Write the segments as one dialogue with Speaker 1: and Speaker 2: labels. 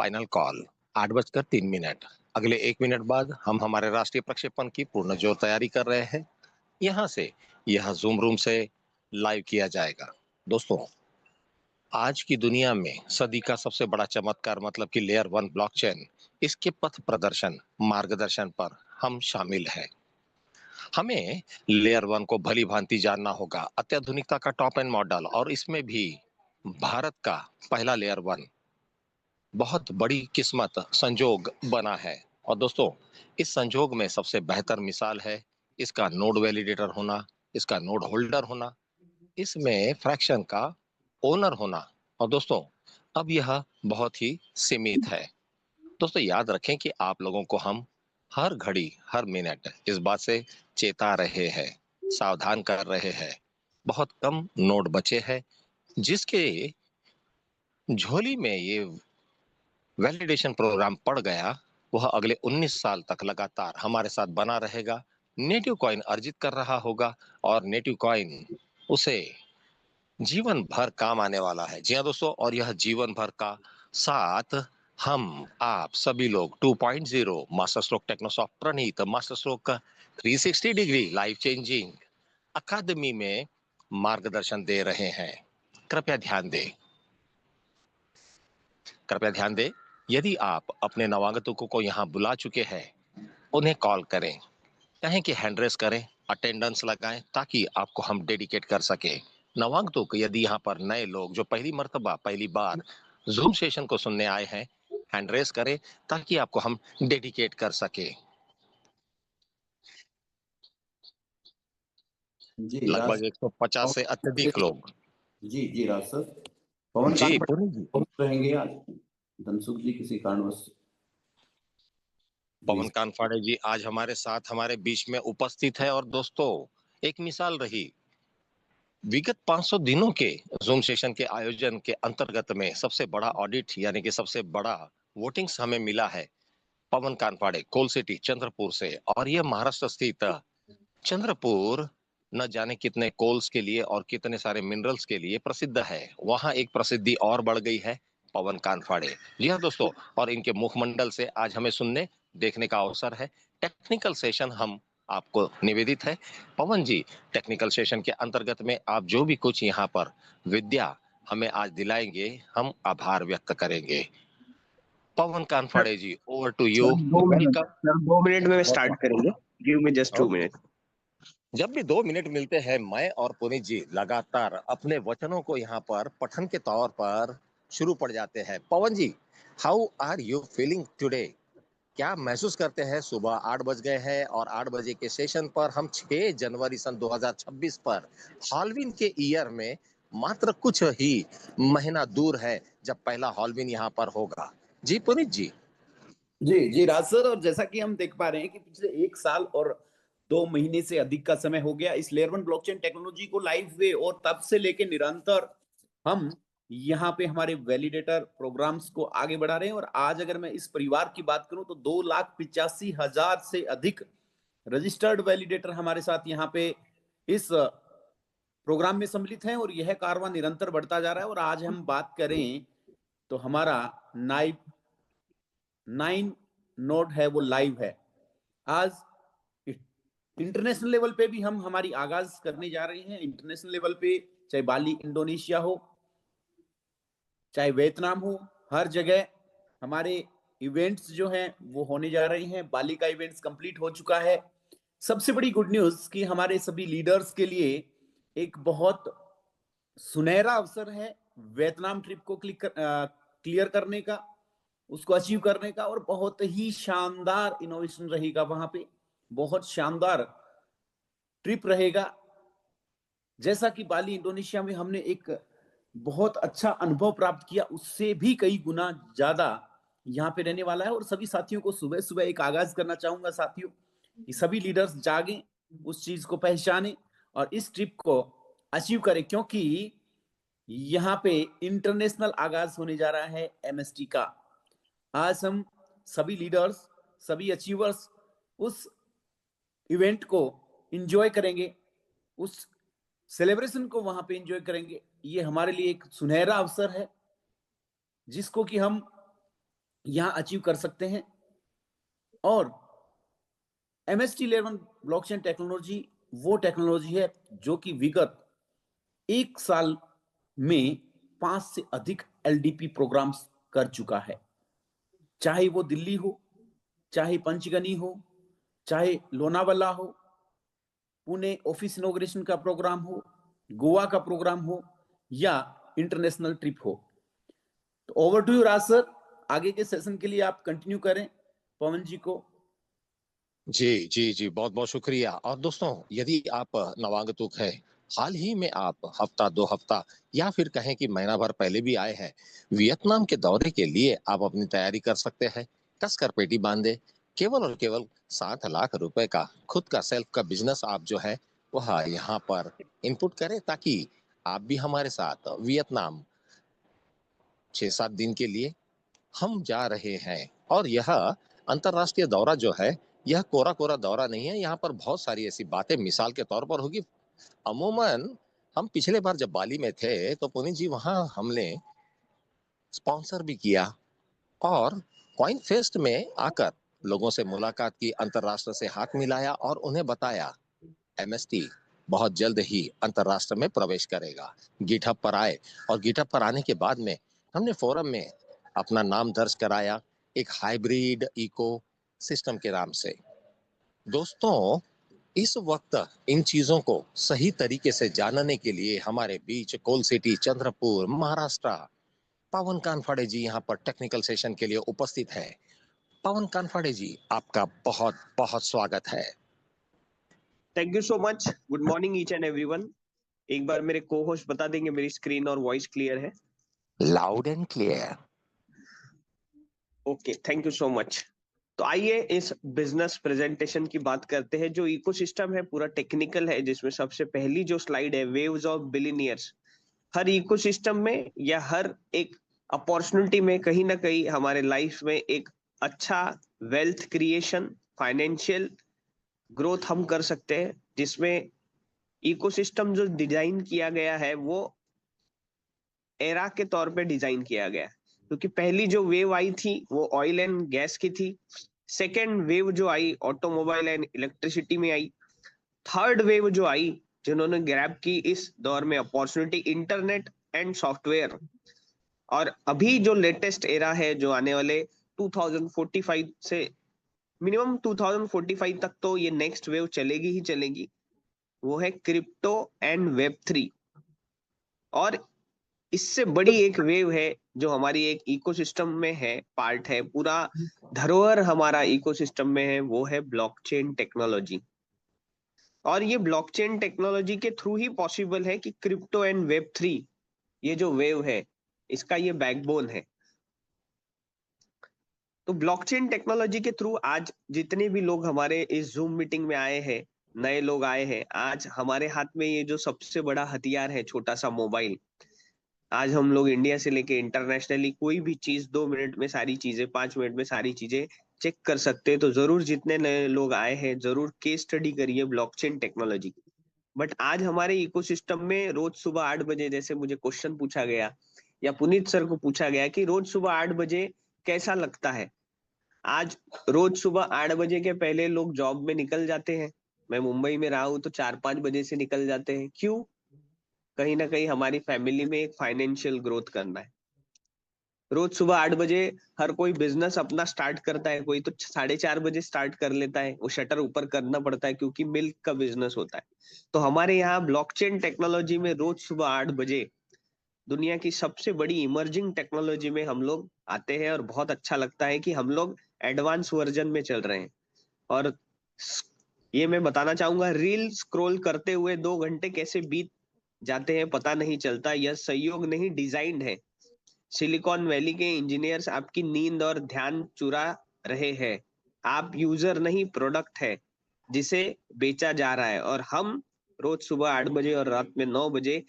Speaker 1: Final call 8:03। अगले 1 minute बाद हम हमारे राष्ट्रीय प्रक्षेपण की पूर्ण जोर तैयारी कर रहे हैं। यहाँ से यह जूम रूम से लाइव किया जाएगा। दोस्तों, आज की दुनिया में सदी का सबसे बड़ा चमत्कार मतलब कि लेयर वन ब्लॉकचेन, इसके पथ प्रदर्शन मार्गदर्शन पर हम शामिल हैं। हमें लेयर वन को भली भांति जानना होगा, अत्याधुनिकता का टॉप एंड मॉडल, और इसमें भी भारत का पहला लेयर वन बहुत बड़ी किस्मत संजोग बना है। और दोस्तों, इस संजोग में सबसे बेहतर मिसाल है इसका नोड वैलिडेटर होना, इसका नोड होल्डर होना, इसमें फ्रैक्शन का ओनर होना। और दोस्तों, अब यह बहुत ही सीमित है। दोस्तों, याद रखें कि आप लोगों को हम हर घड़ी हर मिनट इस बात से चेता रहे हैं, सावधान कर रहे हैं। बहुत कम नोड बचे हैं जिसके झोली में ये वैलिडेशन प्रोग्राम पड़ गया, वह अगले 19 साल तक लगातार हमारे साथ बना रहेगा, नेटिव कॉइन अर्जित कर रहा होगा, और नेटिव कॉइन उसे जीवन भर काम आने वाला है। जी हाँ दोस्तों, और यह जीवन भर का साथ हम आप सभी लोग 2.0 मास्टर स्ट्रोक टेक्नोसॉफ्ट प्रणीत master stroke 360 degree life changing academy में मार्गदर्शन दे रहे हैं। कृपया ध्यान दें, कृपया ध्यान दें। यदि आप अपने नवागतों को यहाँ बुला चुके हैं, उन्हें कॉल करें, कहें कि हैंड रेस करें, अटेंडेंस लगाएं, ताकि आपको हम डेडिकेट कर सके। नवागतों को, यदि यहाँ पर नए लोग जो पहली मर्तबा पहली बार जूम सेशन को सुनने आए हैं, हैंड रेस करें ताकि आपको हम डेडिकेट कर सके।
Speaker 2: जी
Speaker 1: लगभग 150 से अत्यधिक लोग।
Speaker 2: जी जी राज सर, पवन
Speaker 1: जी
Speaker 2: जी रहेंगे आज, धनसुख जी किसी कारणवश।
Speaker 1: पवन कानफाड़े जी आज हमारे साथ हमारे बीच में उपस्थित है। और दोस्तों, एक मिसाल रही, विगत 500 दिनों के जूम सेशन के आयोजन के अंतर्गत में सबसे बड़ा ऑडिट यानी कि सबसे बड़ा वोटिंग्स हमें मिला है पवन कानफाड़े, कोल सिटी चंद्रपुर से। और यह महाराष्ट्र स्थित चंद्रपुर न जाने कितने कोल्स के लिए और कितने सारे मिनरल्स के लिए प्रसिद्ध है। वहां एक प्रसिद्धि और बढ़ गई है, पवन कानफाड़े। जी हाँ दोस्तों, और इनके मुखमंडल से आज हमें सुनने देखने का अवसर है। टेक्निकल सेशन हम आपको निवेदित है। पवन जी, टेक्निकल सेशन के अंतर्गत में आप जो भी कुछ यहाँ पर विद्या हमें आज दिलाएंगे, हम आभार व्यक्त करेंगे। Pawan Kanphade ji, over to you. Welcome.
Speaker 3: Sir 2 minute में स्टार्ट करेंगे। Give me just 2 minute.
Speaker 1: जब भी 2 मिनट मिलते हैं, मैं और पुनीत जी लगातार अपने वचनों को यहाँ पर पठन के तौर पर शुरू पड़ जाते हैं। Pawan ji, how are you feeling today? क्या महसूस करते हैं? सुबह 8 बज गए हैं और 8 बजे के सेशन पर हम 6 जनवरी सन 2026 पर हॉलविन के ईयर में मात्र कुछ ही महीना दूर है जब पहला हॉलविन यहाँ पर होगा। जी पुनीत जी।
Speaker 2: जी जी राज सर, और जैसा कि हम देख पा रहे हैं कि पिछले 1 साल और 2 महीने से अधिक का समय हो गया इस लेयर वन ब्लॉकचेन टेक्नोलॉजी को लाइव हुए, और तब से लेके निरंतर हम यहाँ पे हमारे वैलिडेटर प्रोग्राम्स को आगे बढ़ा रहे हैं। और आज अगर मैं इस परिवार की बात करूं तो 2,85,000 से अधिक रजिस्टर्ड वैलिडेटर हमारे साथ यहाँ पे इस प्रोग्राम में सम्मिलित हैं, और यह कारवां निरंतर बढ़ता जा रहा है। और आज हम बात करें तो हमारा 9 नोड है, वो लाइव है। आज इंटरनेशनल लेवल पे भी हम हमारी आगाज करने जा रहे हैं। इंटरनेशनल लेवल पे चाहे बाली इंडोनेशिया हो, चाहे वियतनाम हो, हर जगह हमारे इवेंट्स जो हैं वो होने जा रहे हैं। बाली का इवेंट्स कंप्लीट हो चुका है। सबसे बड़ी गुड न्यूज कि हमारे सभी लीडर्स के लिए एक बहुत सुनहरा अवसर है वियतनाम ट्रिप को क्लियर करने का, उसको अचीव करने का। और बहुत ही शानदार इनोवेशन रहेगा वहां पे, बहुत शानदार ट्रिप रहेगा। जैसा कि बाली इंडोनेशिया में हमने एक बहुत अच्छा अनुभव प्राप्त किया, उससे भी कई गुना ज्यादा यहाँ पे रहने वाला है। और सभी साथियों को सुबह सुबह एक आगाज करना चाहूंगा साथियों, कि सभी लीडर्स जागें, उस चीज को पहचानें और इस ट्रिप को अचीव करें, क्योंकि यहाँ पे इंटरनेशनल आगाज होने जा रहा है एमएसटी का। आज हम सभी लीडर्स, सभी अचीवर्स उस इवेंट को एंजॉय करेंगे, उस सेलिब्रेशन को वहां पे एंजॉय करेंगे। ये हमारे लिए एक सुनहरा अवसर है जिसको कि हम यहाँ अचीव कर सकते हैं। और MST11 ब्लॉकचेन टेक्नोलॉजी वो टेक्नोलॉजी है जो कि विगत 1 साल में 5 से अधिक LDP प्रोग्राम्स कर चुका है। चाहे वो दिल्ली हो, चाहे पंचगनी हो, चाहे लोनावाला हो, पुणे ऑफिस इनॉग्रेशन का प्रोग्राम हो, गोवा का प्रोग्राम हो या इंटरनेशनल ट्रिप हो। तो over to you Raj sir, आगे के सेशन के लिए आप कंटिन्यू करें पवन जी को।
Speaker 1: जी जी जी, बहुत बहुत शुक्रिया। और दोस्तों, यदि आप नवागतुक है, हाल ही में आप हफ्ता 2 हफ्ता या फिर कहें कि महीना भर पहले भी आए हैं वियतनाम के दौरे के लिए, आप अपनी तैयारी कर सकते हैं। कसकर पेटी बांधे, केवल और केवल 7 लाख रुपए का खुद का सेल्फ का बिजनेस आप जो है वह यहाँ पर इनपुट करें, ताकि आप भी हमारे साथ वियतनाम 6-7 दिन के लिए हम जा रहे हैं। और यह अंतरराष्ट्रीय दौरा जो है, यह कोरा कोरा दौरा नहीं है। यहाँ पर बहुत सारी ऐसी बातें मिसाल के तौर पर होगी। अमूमन हम पिछले बार जब बाली में थे तो पुनीत जी वहां हमने स्पॉन्सर भी किया और कॉइन फेस्ट में आकर लोगों से मुलाकात की, अंतरराष्ट्र से हाथ मिलाया और उन्हें बताया MST बहुत जल्द ही अंतरराष्ट्र में प्रवेश करेगा। गिटहब पर आए और गिटहब पर आने के बाद में हमने फोरम में अपना नाम दर्ज कराया, एक हाइब्रिड इको सिस्टम के नाम से। दोस्तों, इस वक्त इन चीजों को सही तरीके से जानने के लिए हमारे बीच कोल सिटी चंद्रपुर महाराष्ट्र पवन कानफाड़े जी यहाँ पर टेक्निकल सेशन के लिए उपस्थित है। पवन कानफाड़े जी, आपका बहुत बहुत स्वागत है।
Speaker 3: Thank you so much. Good morning each and everyone. एक बार मेरे को होस्ट बता देंगे मेरी स्क्रीन और वॉइस क्लियर है?
Speaker 1: Loud and clear.
Speaker 3: Okay, thank you so much. तो आइए इस बिजनेस प्रेजेंटेशन की बात करते हैं। जो इकोसिस्टम है पूरा टेक्निकल है, जिसमें सबसे पहली जो स्लाइड है waves of billionaires. Her ecosystem में या हर एक अपॉर्चुनिटी में कहीं ना कहीं हमारे लाइफ में एक अच्छा वेल्थ क्रिएशन, फाइनेंशियल ग्रोथ हम कर सकते हैं, जिसमें इकोसिस्टम जो डिजाइन किया गया है वो एरा के तौर पे डिजाइन किया गया है। क्योंकि पहली जो वेव आई थी वो ऑयल एंड गैस की थी। सेकेंड वेव जो आई ऑटोमोबाइल एंड इलेक्ट्रिसिटी में आई। थर्ड वेव जो आई जिन्होंने ग्रैब की इस दौर में अपॉर्चुनिटी, इंटरनेट एंड सॉफ्टवेयर। और अभी जो लेटेस्ट एरा है जो आने वाले 2045 से मिनिमम 2045 तक तो ये नेक्स्ट वेव चलेगी ही चलेगी, वो है क्रिप्टो एंड वेब 3। और इससे बड़ी एक वेव है जो हमारी एक इकोसिस्टम में है, पार्ट है, पूरा धरोहर हमारा इकोसिस्टम में है, वो है ब्लॉकचेन टेक्नोलॉजी। और ये ब्लॉकचेन टेक्नोलॉजी के थ्रू ही पॉसिबल है कि क्रिप्टो एंड वेब 3 ये जो वेव है इसका ये बैकबोन है। तो ब्लॉकचेन टेक्नोलॉजी के थ्रू आज जितने भी लोग हमारे इस जूम मीटिंग में आए हैं, नए लोग आए हैं, आज हमारे हाथ में ये जो सबसे बड़ा हथियार है, छोटा सा मोबाइल। आज हम लोग इंडिया से लेके इंटरनेशनली कोई भी चीज 2 मिनट में सारी चीजें, 5 मिनट में सारी चीजें चेक कर सकते हैं। तो जरूर जितने नए लोग आए हैं जरूर केस स्टडी करिए ब्लॉकचेन टेक्नोलॉजी की। बट आज हमारे इकोसिस्टम में रोज सुबह 8 बजे, जैसे मुझे क्वेश्चन पूछा गया या पुनीत सर को पूछा गया कि रोज सुबह 8 बजे कैसा लगता है। आज रोज सुबह 8 बजे के पहले लोग जॉब में निकल जाते हैं। मैं मुंबई में रहा हूँ तो 4-5 बजे से निकल जाते हैं। क्यों? कहीं ना कहीं हमारी फैमिली में एक फाइनेंशियल ग्रोथ करना है। रोज सुबह 8 बजे हर कोई बिजनेस अपना स्टार्ट करता है। कोई तो 4:30 बजे स्टार्ट कर लेता है, वो शटर ऊपर करना पड़ता है क्योंकि मिल्क का बिजनेस होता है। तो हमारे यहाँ ब्लॉकचेन टेक्नोलॉजी में रोज सुबह 8 बजे दुनिया की सबसे बड़ी इमर्जिंग टेक्नोलॉजी में हम लोग आते हैं। और बहुत अच्छा लगता है कि हम लोग एडवांस वर्जन में चल रहे हैं। और ये मैं बताना चाहूंगा, रील स्क्रॉल करते हुए 2 घंटे कैसे बीत जाते हैं पता नहीं चलता। यह संयोग नहीं, डिजाइंड है। सिलिकॉन वैली के इंजीनियर्स आपकी नींद और ध्यान चुरा रहे हैं। आप यूजर नहीं, प्रोडक्ट है जिसे बेचा जा रहा है। और हम रोज सुबह 8 बजे और रात में 9 बजे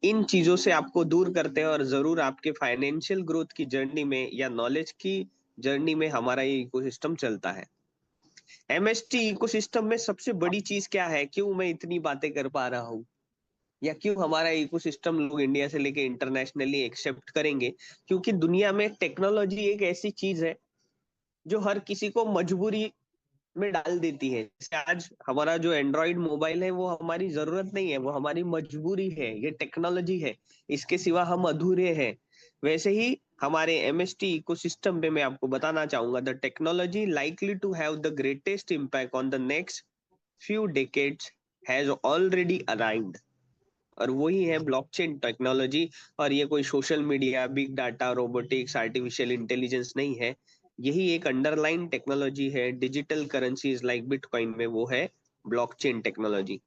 Speaker 3: इन चीजों से आपको दूर करते हैं। और जरूर आपके फाइनेंशियल ग्रोथ की जर्नी में या नॉलेज की जर्नी में हमारा ये इकोसिस्टम चलता है। MST इकोसिस्टम में सबसे बड़ी चीज क्या है, क्यों मैं इतनी बातें कर पा रहा हूँ? या क्यों हमारा इकोसिस्टम लोग इंडिया से लेके इंटरनेशनली एक्सेप्ट करेंगे? क्योंकि दुनिया में टेक्नोलॉजी एक ऐसी चीज है जो हर किसी को मजबूरी में डाल देती है। जैसे आज हमारा जो एंड्रॉइड मोबाइल है वो हमारी जरूरत नहीं है, वो हमारी मजबूरी है, ये टेक्नोलॉजी है, इसके सिवा हम अधूरे हैं। वैसे ही हमारे एमएसटी इकोसिस्टम पे मैं आपको बताना चाहूंगा, the technology likely to have the greatest impact on the next few decades has already arrived, और वही है ब्लॉकचेन टेक्नोलॉजी। और ये कोई social media, big data, robotics, artificial intelligence नहीं है, यही एक अंडरलाइन टेक्नोलॉजी है डिजिटल करेंसीज लाइक बिटकॉइन में, वो है ब्लॉकचेन टेक्नोलॉजी।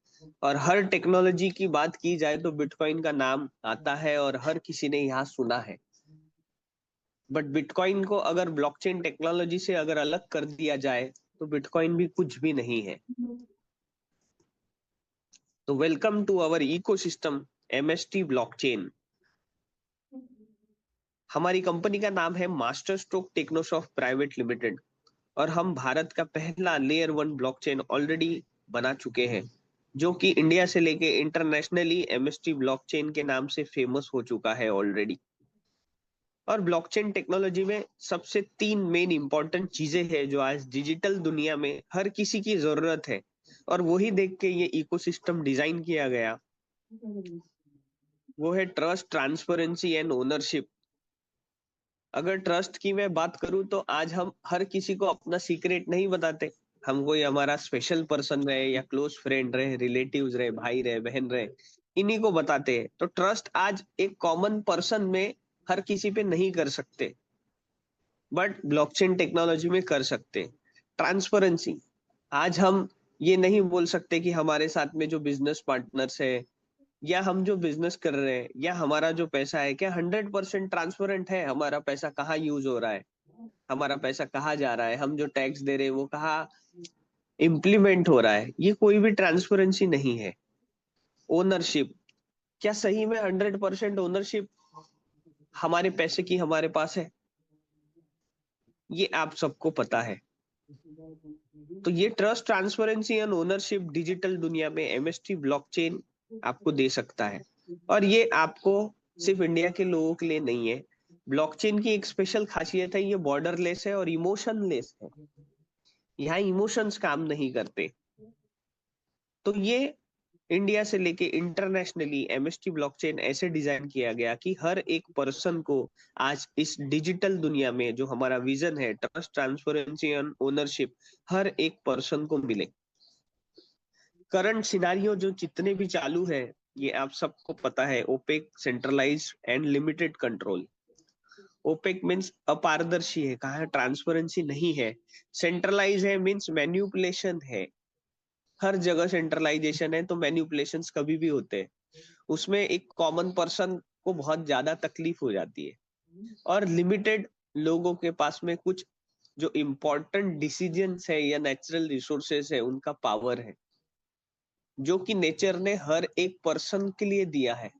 Speaker 3: और हर टेक्नोलॉजी की बात की जाए तो बिटकॉइन का नाम आता है और हर किसी ने यहाँ सुना है। बट बिटकॉइन को अगर ब्लॉकचेन टेक्नोलॉजी से अगर अलग कर दिया जाए तो बिटकॉइन भी कुछ भी नहीं है। तो welcome to our ecosystem MST blockchain. हमारी कंपनी का नाम है master stroke technosoft private limited, और हम भारत का पहला लेयर 1 ब्लॉकचेन ऑलरेडी बना चुके हैं, जो कि इंडिया से लेके इंटरनेशनली एमएसटी ब्लॉकचेन के नाम से फेमस हो चुका है ऑलरेडी। और ब्लॉकचेन टेक्नोलॉजी में सबसे 3 मेन इंपॉर्टेंट चीजें हैं जो आज डिजिटल दुनिया में हर किसी की जरूरत है, और वही देख के ये इकोसिस्टम डिजाइन किया गया। वो है ट्रस्ट, ट्रांसपेरेंसी एंड ओनरशिप। अगर ट्रस्ट की मैं बात करूं तो आज हम हर किसी को अपना सीक्रेट नहीं बताते। हम कोई हमारा स्पेशल पर्सन रहे या क्लोज फ्रेंड रहे, रिलेटिव्स रहे, भाई रहे, बहन रहे, इन्हीं को बताते हैं। तो ट्रस्ट आज एक कॉमन पर्सन में हर किसी पे नहीं कर सकते, बट ब्लॉकचेन टेक्नोलॉजी में कर सकते। ट्रांसपेरेंसी, आज हम ये नहीं बोल सकते कि हमारे साथ में जो बिजनेस पार्टनर्स है या हम जो बिजनेस कर रहे हैं या हमारा जो पैसा है, क्या 100% ट्रांसपेरेंट है? हमारा पैसा कहाँ यूज हो रहा है, हमारा पैसा कहाँ जा रहा है, हम जो टैक्स दे रहे हैं वो कहाँ इम्प्लीमेंट हो रहा है, ये कोई भी ट्रांसपेरेंसी नहीं है। ओनरशिप, क्या सही में 100% ओनरशिप हमारे पैसे की हमारे पास है? ये आप सबको पता है। तो ये trust, transparency and ownership digital दुनिया में एमएसटी ब्लॉकचेन आपको दे सकता है। और ये आपको सिर्फ इंडिया के लोगों के लिए नहीं है। ब्लॉकचेन की एक स्पेशल खासियत है, ये बॉर्डरलेस है और इमोशनलेस है। यहाँ इमोशंस काम नहीं करते। तो ये इंडिया से लेके इंटरनेशनली एमएसटी ब्लॉकचेन ऐसे डिजाइन किया गया कि हर एक पर्सन को आज इस डिजिटल दुनिया में जो हमारा विजन है, ट्रस्ट, ट्रांसपेरेंसी एंड ओनरशिप, हर एक पर्सन को मिले। करंट सिनारियो जो जितने भी चालू है, ये आप सबको पता है, opaque, centralise and limited control. Opaque means अपारदर्शी है, कहा ट्रांसपेरेंसी नहीं है। सेंट्रलाइज है मीन्स मैन्युपुलेशन है, हर जगह सेंट्रलाइजेशन है तो मैन्युपुलेशंस कभी भी होते हैं, उसमें एक कॉमन पर्सन को बहुत ज्यादा तकलीफ हो जाती है। और लिमिटेड लोगों के पास में कुछ जो इम्पोर्टेंट डिसीजंस है या नेचुरल रिसोर्सेस है उनका पावर है, जो कि नेचर ने हर एक पर्सन के लिए दिया है।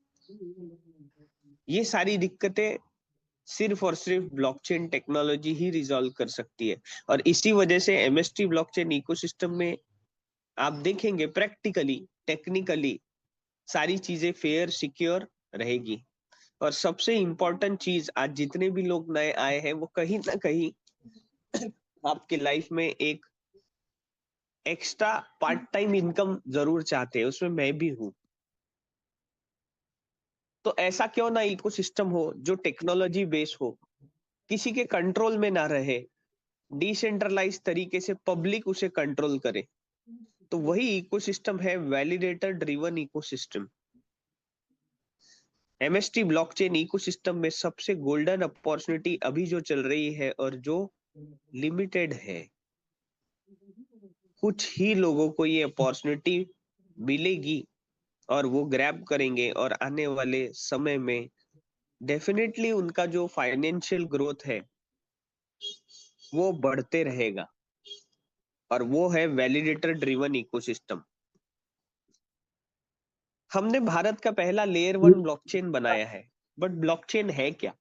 Speaker 3: ये सारी दिक्कतें सिर्फ और सिर्फ ब्लॉकचेन टेक्नोलॉजी ही रिजॉल्व कर सकती है। और इसी वजह से एमएसटी ब्लॉकचेन इकोसिस्टम में आप देखेंगे प्रैक्टिकली, टेक्निकली सारी चीजें फेयर, सिक्योर रहेगी। और सबसे इम्पोर्टेंट चीज, आज जितने भी लोग नए आए हैं वो कहीं ना कहीं आपके लाइफ में एक एक्स्ट्रा पार्ट टाइम इनकम जरूर चाहते हैं, उसमें मैं भी हूं। तो ऐसा क्यों ना इकोसिस्टम हो जो टेक्नोलॉजी बेस हो, किसी के कंट्रोल में ना रहे, डिसेंट्रलाइज तरीके से पब्लिक उसे कंट्रोल करे। तो वही इकोसिस्टम है validator driven ecosystem. MST blockchain ecosystem में सबसे गोल्डन अपॉर्चुनिटी अभी जो चल रही है और जो लिमिटेड है, कुछ ही लोगों को ये अपॉर्चुनिटी मिलेगी और वो ग्रैब करेंगे, और आने वाले समय में डेफिनेटली उनका जो फाइनेंशियल ग्रोथ है वो बढ़ते रहेगा। और वो है वैलिडेटर ड्रिवन इकोसिस्टम। हमने भारत का पहला लेयर 1 ब्लॉकचेन बनाया है। बट ब्लॉकचेन है क्या?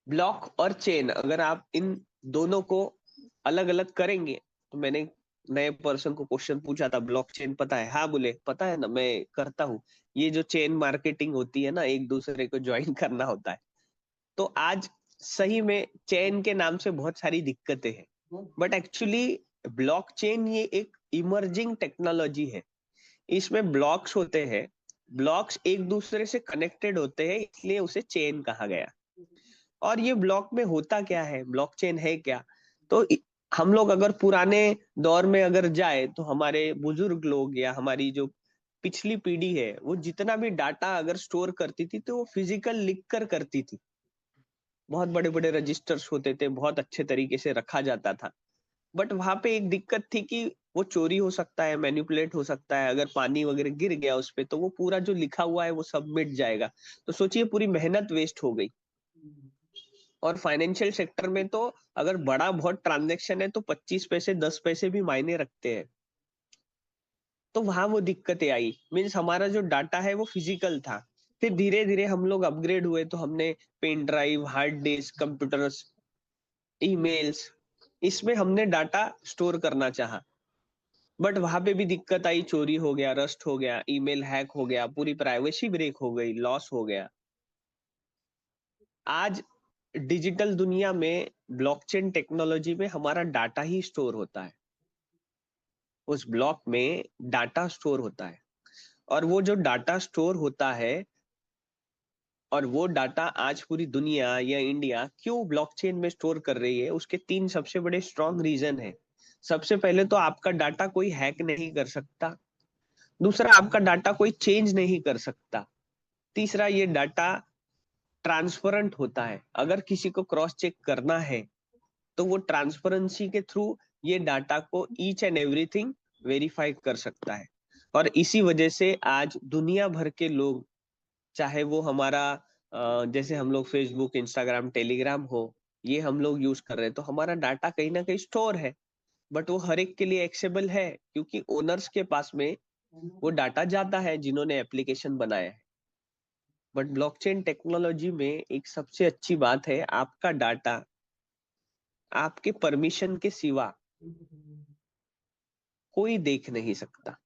Speaker 3: ब्लॉक और चेन, अगर आप इन दोनों को अलग अलग करेंगे, तो मैंने नए पर्सन को क्वेश्चन पूछा था, ब्लॉकचेन पता है? हाँ बोले पता है ना, मैं करता हूँ। ये जो चेन मार्केटिंग होती है ना, एक दूसरे को ज्वाइन करना होता है। तो आज सही में चेन के नाम से बहुत सारी दिक्कतें हैं, बट एक्चुअली ब्लॉकचेन ये एक इमर्जिंग टेक्नोलॉजी है। इसमें ब्लॉक्स होते हैं, ब्लॉक्स एक दूसरे से कनेक्टेड होते हैं, इसलिए उसे चेन कहा गया। और ये ब्लॉक में होता क्या है, ब्लॉकचेन है क्या? तो हम लोग अगर पुराने दौर में अगर जाए तो हमारे बुजुर्ग लोग या हमारी जो पिछली पीढ़ी है, वो जितना भी डाटा अगर स्टोर करती थी तो वो फिजिकल लिख कर करती थी। बहुत बड़े बड़े रजिस्टर्स होते थे, बहुत अच्छे तरीके से रखा जाता था। बट वहां पे एक दिक्कत थी कि वो चोरी हो सकता है, मैनिपुलेट हो सकता है। अगर पानी वगैरह गिर गया उस पे तो वो पूरा जो लिखा हुआ है वो सब मिट जाएगा। तो सोचिए पूरी मेहनत वेस्ट हो गई। और फाइनेंशियल सेक्टर में तो अगर बड़ा बहुत ट्रांजेक्शन है तो 25 पैसे 10 पैसे भी मायने रखते हैं। तो वहां वो दिक्कतें आई, मीन्स हमारा जो डाटा है वो फिजिकल था। फिर धीरे धीरे हम लोग अपग्रेड हुए तो हमने pen drive, hard disk, computers, emails, इसमें हमने डाटा स्टोर करना चाहा। बट वहां पे भी दिक्कत आई, चोरी हो गया, रस्ट हो गया, ईमेल हैक हो गया, पूरी प्राइवेसी ब्रेक हो गई, लॉस हो गया। आज डिजिटल दुनिया में ब्लॉकचेन टेक्नोलॉजी में हमारा डाटा ही स्टोर होता है। उस ब्लॉक में डाटा स्टोर होता है, और वो जो डाटा स्टोर होता है, और वो डाटा आज पूरी दुनिया या इंडिया क्यों ब्लॉकचेन में स्टोर कर रही है, उसके 3 सबसे बड़े स्ट्रॉन्ग रीजन है। सबसे पहले तो आपका डाटा कोई हैक नहीं कर सकता। दूसरा, आपका डाटा कोई चेंज नहीं कर सकता। तीसरा, ये डाटा ट्रांसपेरेंट होता है। अगर किसी को क्रॉस चेक करना है तो वो ट्रांसपेरेंसी के थ्रू ये डाटा को ईच एंड एवरीथिंग वेरीफाई कर सकता है। और इसी वजह से आज दुनिया भर के लोग, चाहे वो हमारा जैसे हम लोग फेसबुक, इंस्टाग्राम, टेलीग्राम हो, ये हम लोग यूज कर रहे हैं, तो हमारा डाटा कहीं ना कहीं स्टोर है। बट वो हर एक के लिए एक्सेबल है, क्योंकि ओनर्स के पास में वो डाटा जाता है जिन्होंने एप्लीकेशन बनाया है। बट ब्लॉकचेन टेक्नोलॉजी में एक सबसे अच्छी बात है, आपका डाटा आपके परमिशन के सिवा कोई देख नहीं सकता।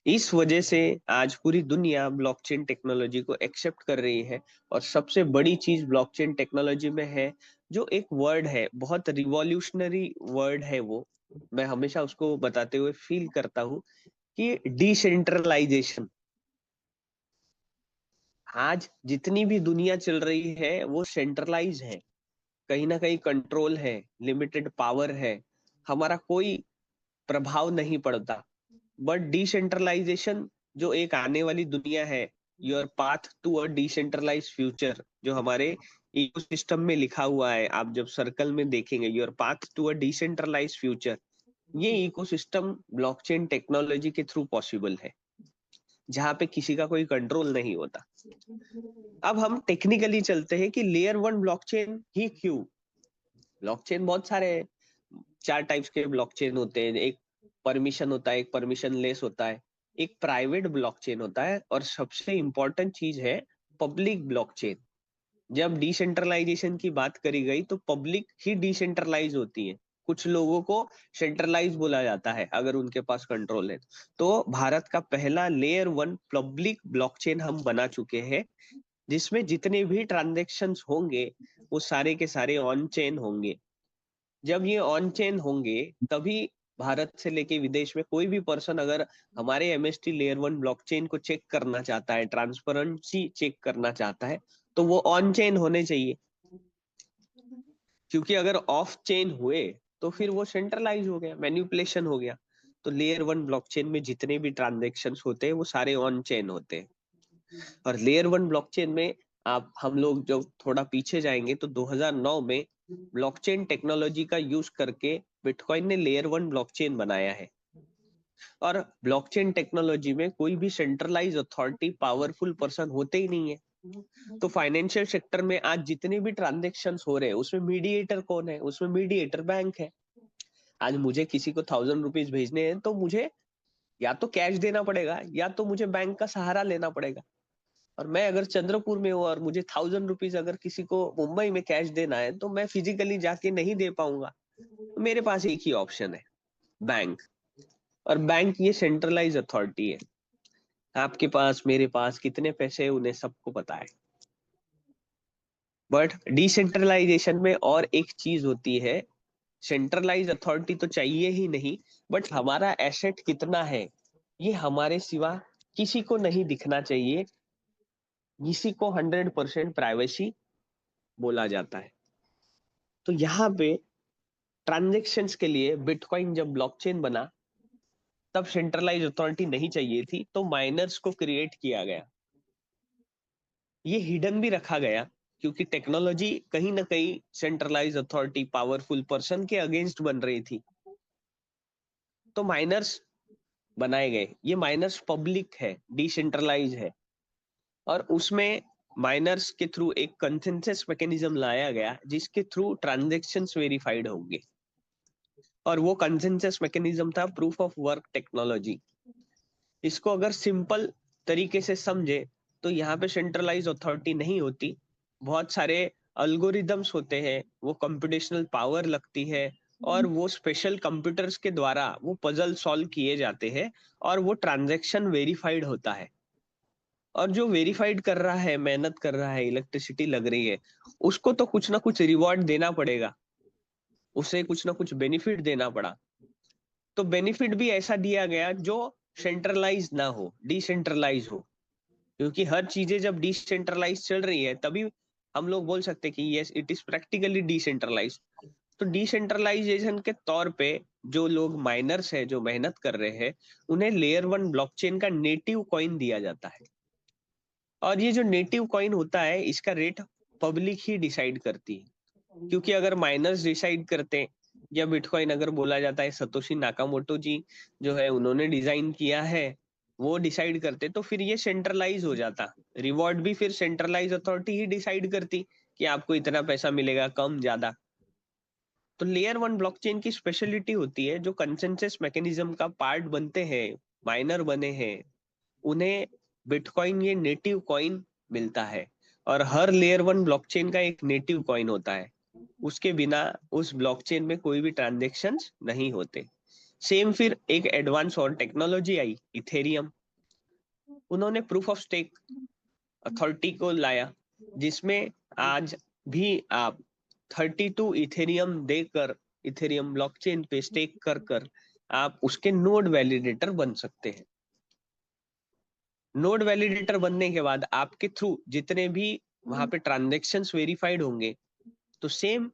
Speaker 3: इस वजह से आज पूरी दुनिया ब्लॉकचेन टेक्नोलॉजी को एक्सेप्ट कर रही है। और सबसे बड़ी चीज ब्लॉकचेन टेक्नोलॉजी में है, जो एक वर्ड है, बहुत रिवॉल्यूशनरी वर्ड है वो, मैं हमेशा उसको बताते हुए फील करता हूँ, कि डिसेंट्रलाइजेशन। आज जितनी भी दुनिया चल रही है वो सेंट्रलाइज है, कहीं ना कहीं कंट्रोल है, लिमिटेड पावर है, हमारा कोई प्रभाव नहीं पड़ता। बट डिसेंट्रलाइजेशन जो एक आने वाली दुनिया है, your path to a decentralise future, जो हमारे इकोसिस्टम में लिखा हुआ है, आप जब सर्कल में देखेंगे, your path to a decentralise future, ये इकोसिस्टम ब्लॉकचेन टेक्नोलॉजी के थ्रू पॉसिबल है, जहां पे किसी का कोई कंट्रोल नहीं होता। अब हम टेक्निकली चलते हैं कि लेयर 1 ब्लॉकचेन ही क्यों। ब्लॉकचेन बहुत सारे हैं, 4 टाइप्स के ब्लॉकचेन होते हैं। एक परमिशन होता है, एक परमिशन लेस होता है, एक प्राइवेट ब्लॉकचेन होता है, और सबसे इंपॉर्टेंट चीज है पब्लिक ब्लॉकचेन। जब डिसेंट्रलाइजेशन की बात करी गई तो पब्लिक ही डिसेंट्रलाइज होती है, कुछ लोगों को सेंट्रलाइज बोला जाता है अगर उनके पास कंट्रोल है। तो भारत का पहला लेयर 1 पब्लिक ब्लॉकचेन हम बना चुके हैं, जिसमें जितने भी ट्रांजेक्शन्स होंगे वो सारे के सारे ऑन चेन होंगे। जब ये ऑन चेन होंगे तभी भारत से लेके विदेश में कोई भी पर्सन अगर हमारे एमएसटी लेयर 1 ब्लॉकचेन को चेक करना चाहता है, ट्रांसपेरेंसी चेक करना चाहता है, तो वो ऑन चेन होने चाहिए। क्योंकि अगर ऑफ चेन हुए तो फिर वो सेंट्रलाइज हो गया, मैनिपुलेशन हो गया। तो लेयर 1 ब्लॉकचेन में जितने भी ट्रांजेक्शन होते हैं वो सारे ऑन चेन होते हैं। और लेयर 1 ब्लॉकचेन में आप हम लोग जो थोड़ा पीछे जाएंगे तो 2009 में ब्लॉकचेन टेक्नोलॉजी का यूज करके बिटकॉइन ने लेयर 1 ब्लॉकचेन बनाया है। और ब्लॉकचेन टेक्नोलॉजी में कोई भी सेंट्रलाइज अथॉरिटी, पावरफुल पर्सन होते ही नहीं है। तो फाइनेंशियल सेक्टर में आज जितने भी ट्रांजेक्शन्स हो रहे हैं उसमें मीडिएटर कौन है? उसमें मीडिएटर बैंक है। आज मुझे किसी को 1000 रुपीज भेजने हैं तो मुझे या तो कैश देना पड़ेगा या तो मुझे बैंक का सहारा लेना पड़ेगा। और मैं अगर चंद्रपुर में हूँ और मुझे 1000 रुपीज अगर किसी को मुंबई में कैश देना है तो मैं फिजिकली जाके नहीं दे पाऊंगा। तो मेरे पास एक ही ऑप्शन है, बैंक। और बैंक ये सेंट्रलाइज अथॉरिटी है, आपके पास मेरे पास कितने पैसे हैं उन्हें सबको पता है। बट डिसेंट्रलाइजेशन में और एक चीज होती है, सेंट्रलाइज अथॉरिटी तो चाहिए ही नहीं, बट हमारा एसेट कितना है ये हमारे सिवा किसी को नहीं दिखना चाहिए। इसी को 100% प्राइवेसी बोला जाता है। तो यहाँ पे ट्रांजेक्शन्स के लिए बिटकॉइन जब ब्लॉकचेन बना तब सेंट्रलाइज अथॉरिटी नहीं चाहिए थी, तो माइनर्स को क्रिएट किया गया। ये हिडन भी रखा गया क्योंकि टेक्नोलॉजी कहीं ना कहीं सेंट्रलाइज अथॉरिटी पावरफुल पर्सन के अगेंस्ट बन रही थी, तो माइनर्स बनाए गए। ये माइनर्स पब्लिक है, डिसेंट्रलाइज है, और उसमें माइनर्स के थ्रू एक कंसेंसस मैकेनिज्म लाया गया जिसके थ्रू ट्रांजैक्शंस वेरीफाइड होंगे, और वो कंसेंसस मैकेनिज्म था प्रूफ ऑफ वर्क टेक्नोलॉजी। इसको अगर सिंपल तरीके से समझे तो यहाँ पे सेंट्रलाइज अथॉरिटी नहीं होती, बहुत सारे अल्गोरिदम्स होते हैं, वो कंप्यूटेशनल पावर लगती है, और वो स्पेशल कंप्यूटर्स के द्वारा वो पजल सॉल्व किए जाते हैं, और वो ट्रांजैक्शन वेरीफाइड होता है। और जो वेरीफाइड कर रहा है, मेहनत कर रहा है, इलेक्ट्रिसिटी लग रही है, उसको तो कुछ ना कुछ रिवॉर्ड देना पड़ेगा, उसे कुछ ना कुछ बेनिफिट देना पड़ा। तो बेनिफिट भी ऐसा दिया गया जो सेंट्रलाइज ना हो, डिसेंट्रलाइज हो, क्योंकि हर चीजें जब डिसेंट्रलाइज चल रही है तभी हम लोग बोल सकते हैं कि yes it is practically decentralise. तो डिसेंट्रलाइजेशन के तौर पे जो लोग माइनर्स है, जो मेहनत कर रहे हैं, उन्हें लेयर 1 ब्लॉकचेन का नेटिव कॉइन दिया जाता है। और ये जो नेटिव कॉइन होता है इसका रेट पब्लिक ही डिसाइड करती है, क्योंकि अगर माइनर्स डिसाइड करते, या बिटकॉइन अगर बोला जाता है सतोशी नाकामोटो जी जो है उन्होंने डिजाइन किया है, वो डिसाइड करते, तो फिर ये सेंट्रलाइज हो जाता। रिवॉर्ड भी फिर सेंट्रलाइज अथॉरिटी ही डिसाइड करती कि आपको इतना पैसा मिलेगा, कम ज्यादा। तो लेयर 1 ब्लॉकचेन की स्पेशलिटी होती है, जो कंसेंसस मैकेनिज्म का पार्ट बनते हैं, माइनर बने हैं, उन्हें बिटकॉइन ये नेटिव कॉइन मिलता है। और हर लेयर 1 ब्लॉकचेन का एक नेटिव कॉइन होता है, उसके बिना उस ब्लॉकचेन में कोई भी ट्रांजेक्शन्स नहीं होते। सेम फिर एक एडवांस और टेक्नोलॉजी आई, इथेरियम। उन्होंने प्रूफ ऑफ स्टेक अथॉरिटी को लाया, जिसमें आज भी आप 32 इथेरियम देकर, इथेरियम ब्लॉकचेन पे स्टेक कर कर आप उसके नोड वैलिडेटर बन सकते हैं। नोड वैलिडेटर बनने के बाद आपके थ्रू जितने भी वहां पे ट्रांजेक्शन्स वेरीफाइड होंगे, तो सेम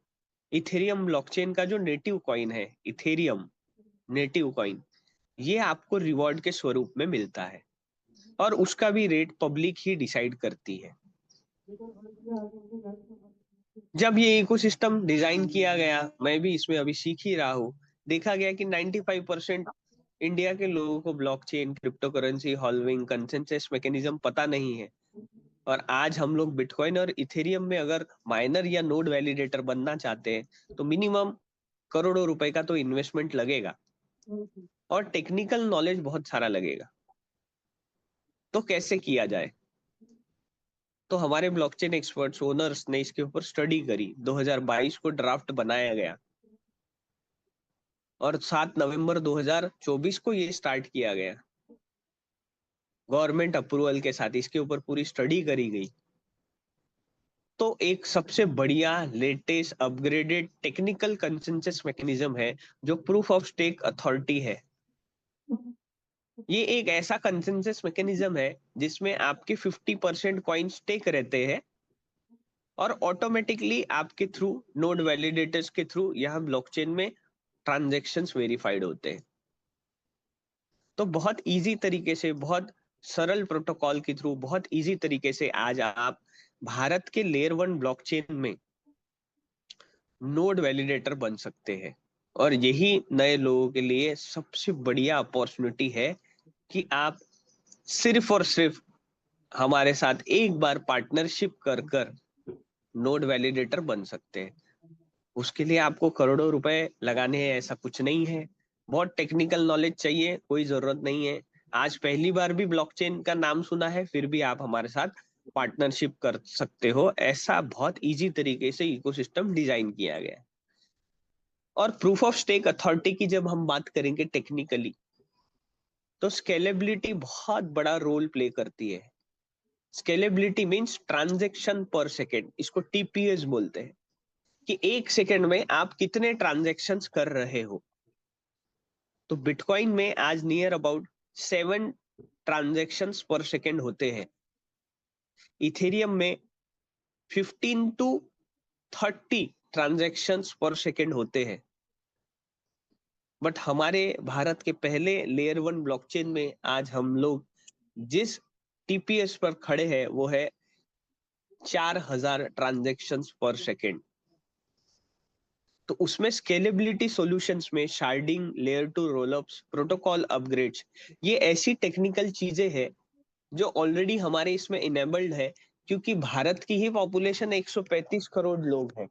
Speaker 3: इथेरियम ब्लॉकचेन का जो नेटिव कॉइन है, इथेरियम नेटिव कॉइन, ये आपको रिवॉर्ड के स्वरूप में मिलता है, और उसका भी रेट पब्लिक ही डिसाइड करती है। जब ये इकोसिस्टम डिजाइन किया गया, मैं भी इसमें अभी सीख ही रहा हूँ, देखा गया कि 95% इंडिया के लोगों को blockchain, crypto currency, halving, consensus mechanism पता नहीं है। और आज हम लोग बिटकॉइन और इथेरियम में अगर माइनर या नोड वैलिडेटर बनना चाहते हैं तो मिनिमम करोड़ों रुपए का तो इन्वेस्टमेंट लगेगा, और टेक्निकल नॉलेज बहुत सारा लगेगा। तो कैसे किया जाए? तो हमारे ब्लॉकचेन एक्सपर्ट्स, ओनर्स ने इसके ऊपर स्टडी करी, 2022 को ड्राफ्ट बनाया गया, और 7 नवंबर 2024 को ये स्टार्ट किया गया गवर्नमेंट अप्रूवल के साथ। इसके ऊपर पूरी स्टडी करी गई। तो एक सबसे बढ़िया latest upgraded technical consensus mechanism है जो प्रूफ ऑफ स्टेक अथॉरिटी है। ये एक ऐसा कंसेंसस मैकेनिज्म है जिसमें आपके 50% कॉइन स्टेक रहते हैं, और ऑटोमेटिकली आपके थ्रू नोड वैलिडेटर्स के थ्रू यहाँ ब्लॉकचेन में ट्रांजैक्शंस वेरीफाइड होते हैं। तो बहुत इजी तरीके से, बहुत सरल प्रोटोकॉल के थ्रू, बहुत इजी तरीके से आज आप भारत के लेयर 1 ब्लॉकचेन में नोड वैलिडेटर बन सकते हैं। और यही नए लोगों के लिए सबसे बढ़िया अपॉर्चुनिटी है कि आप सिर्फ और सिर्फ हमारे साथ एक बार पार्टनरशिप कर कर नोड वैलिडेटर बन सकते हैं। उसके लिए आपको करोड़ों रुपए लगाने हैं ऐसा कुछ नहीं है, बहुत टेक्निकल नॉलेज चाहिए, कोई जरूरत नहीं है। आज पहली बार भी ब्लॉकचेन का नाम सुना है, फिर भी आप हमारे साथ पार्टनरशिप कर सकते हो। ऐसा बहुत इजी तरीके से इकोसिस्टम डिजाइन किया गया है। और प्रूफ ऑफ स्टेक अथॉरिटी की जब हम बात करेंगे टेक्निकली, तो स्केलेबिलिटी बहुत बड़ा रोल प्ले करती है। स्केलेबिलिटी मींस ट्रांजैक्शन पर सेकेंड, इसको टीपीएस बोलते हैं, कि एक सेकेंड में आप कितने ट्रांजैक्शंस कर रहे हो। तो बिटकॉइन में आज नियर अबाउट 7 ट्रांजैक्शंस पर सेकेंड होते हैं। इथेरियम में 15 to 30 ट्रांजैक्शंस पर सेकेंड होते हैं। बट हमारे भारत के पहले लेयर 1 ब्लॉकचेन में आज हम लोग जिस टीपीएस पर खड़े हैं वो है 4000 ट्रांजैक्शंस पर सेकेंड। तो उसमें स्केलेबिलिटी सॉल्यूशंस में sharding, layer 2 rollups, protocol upgrades, ये ऐसी टेक्निकल चीजें हैं जो ऑलरेडी हमारे इसमें इनेबल्ड है, क्योंकि भारत की ही पॉपुलेशन 135 करोड़ लोग हैं।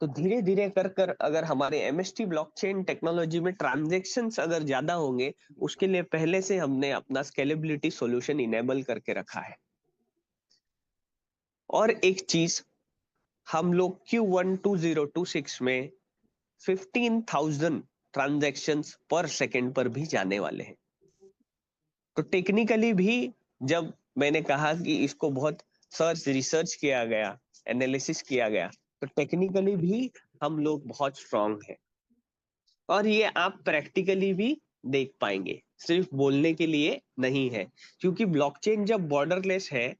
Speaker 3: तो धीरे धीरे कर कर अगर हमारे एमएसटी ब्लॉकचेन टेक्नोलॉजी में ट्रांजैक्शंस अगर ज्यादा होंगे, उसके लिए पहले से हमने अपना स्केलेबिलिटी सॉल्यूशन इनेबल करके रखा है। और एक चीज, हम लोग Q1 2026 में 15,000 ट्रांजैक्शंस पर सेकेंड पर भी जाने वाले हैं। तो टेक्निकली भी जब मैंने कहा कि इसको बहुत रिसर्च किया गया, एनालिसिस किया गया, तो टेक्निकली भी हम लोग बहुत स्ट्रांग हैं। और ये आप प्रैक्टिकली भी देख पाएंगे, सिर्फ बोलने के लिए नहीं है। क्योंकि ब्लॉकचेन जब बॉर्डरलेस है,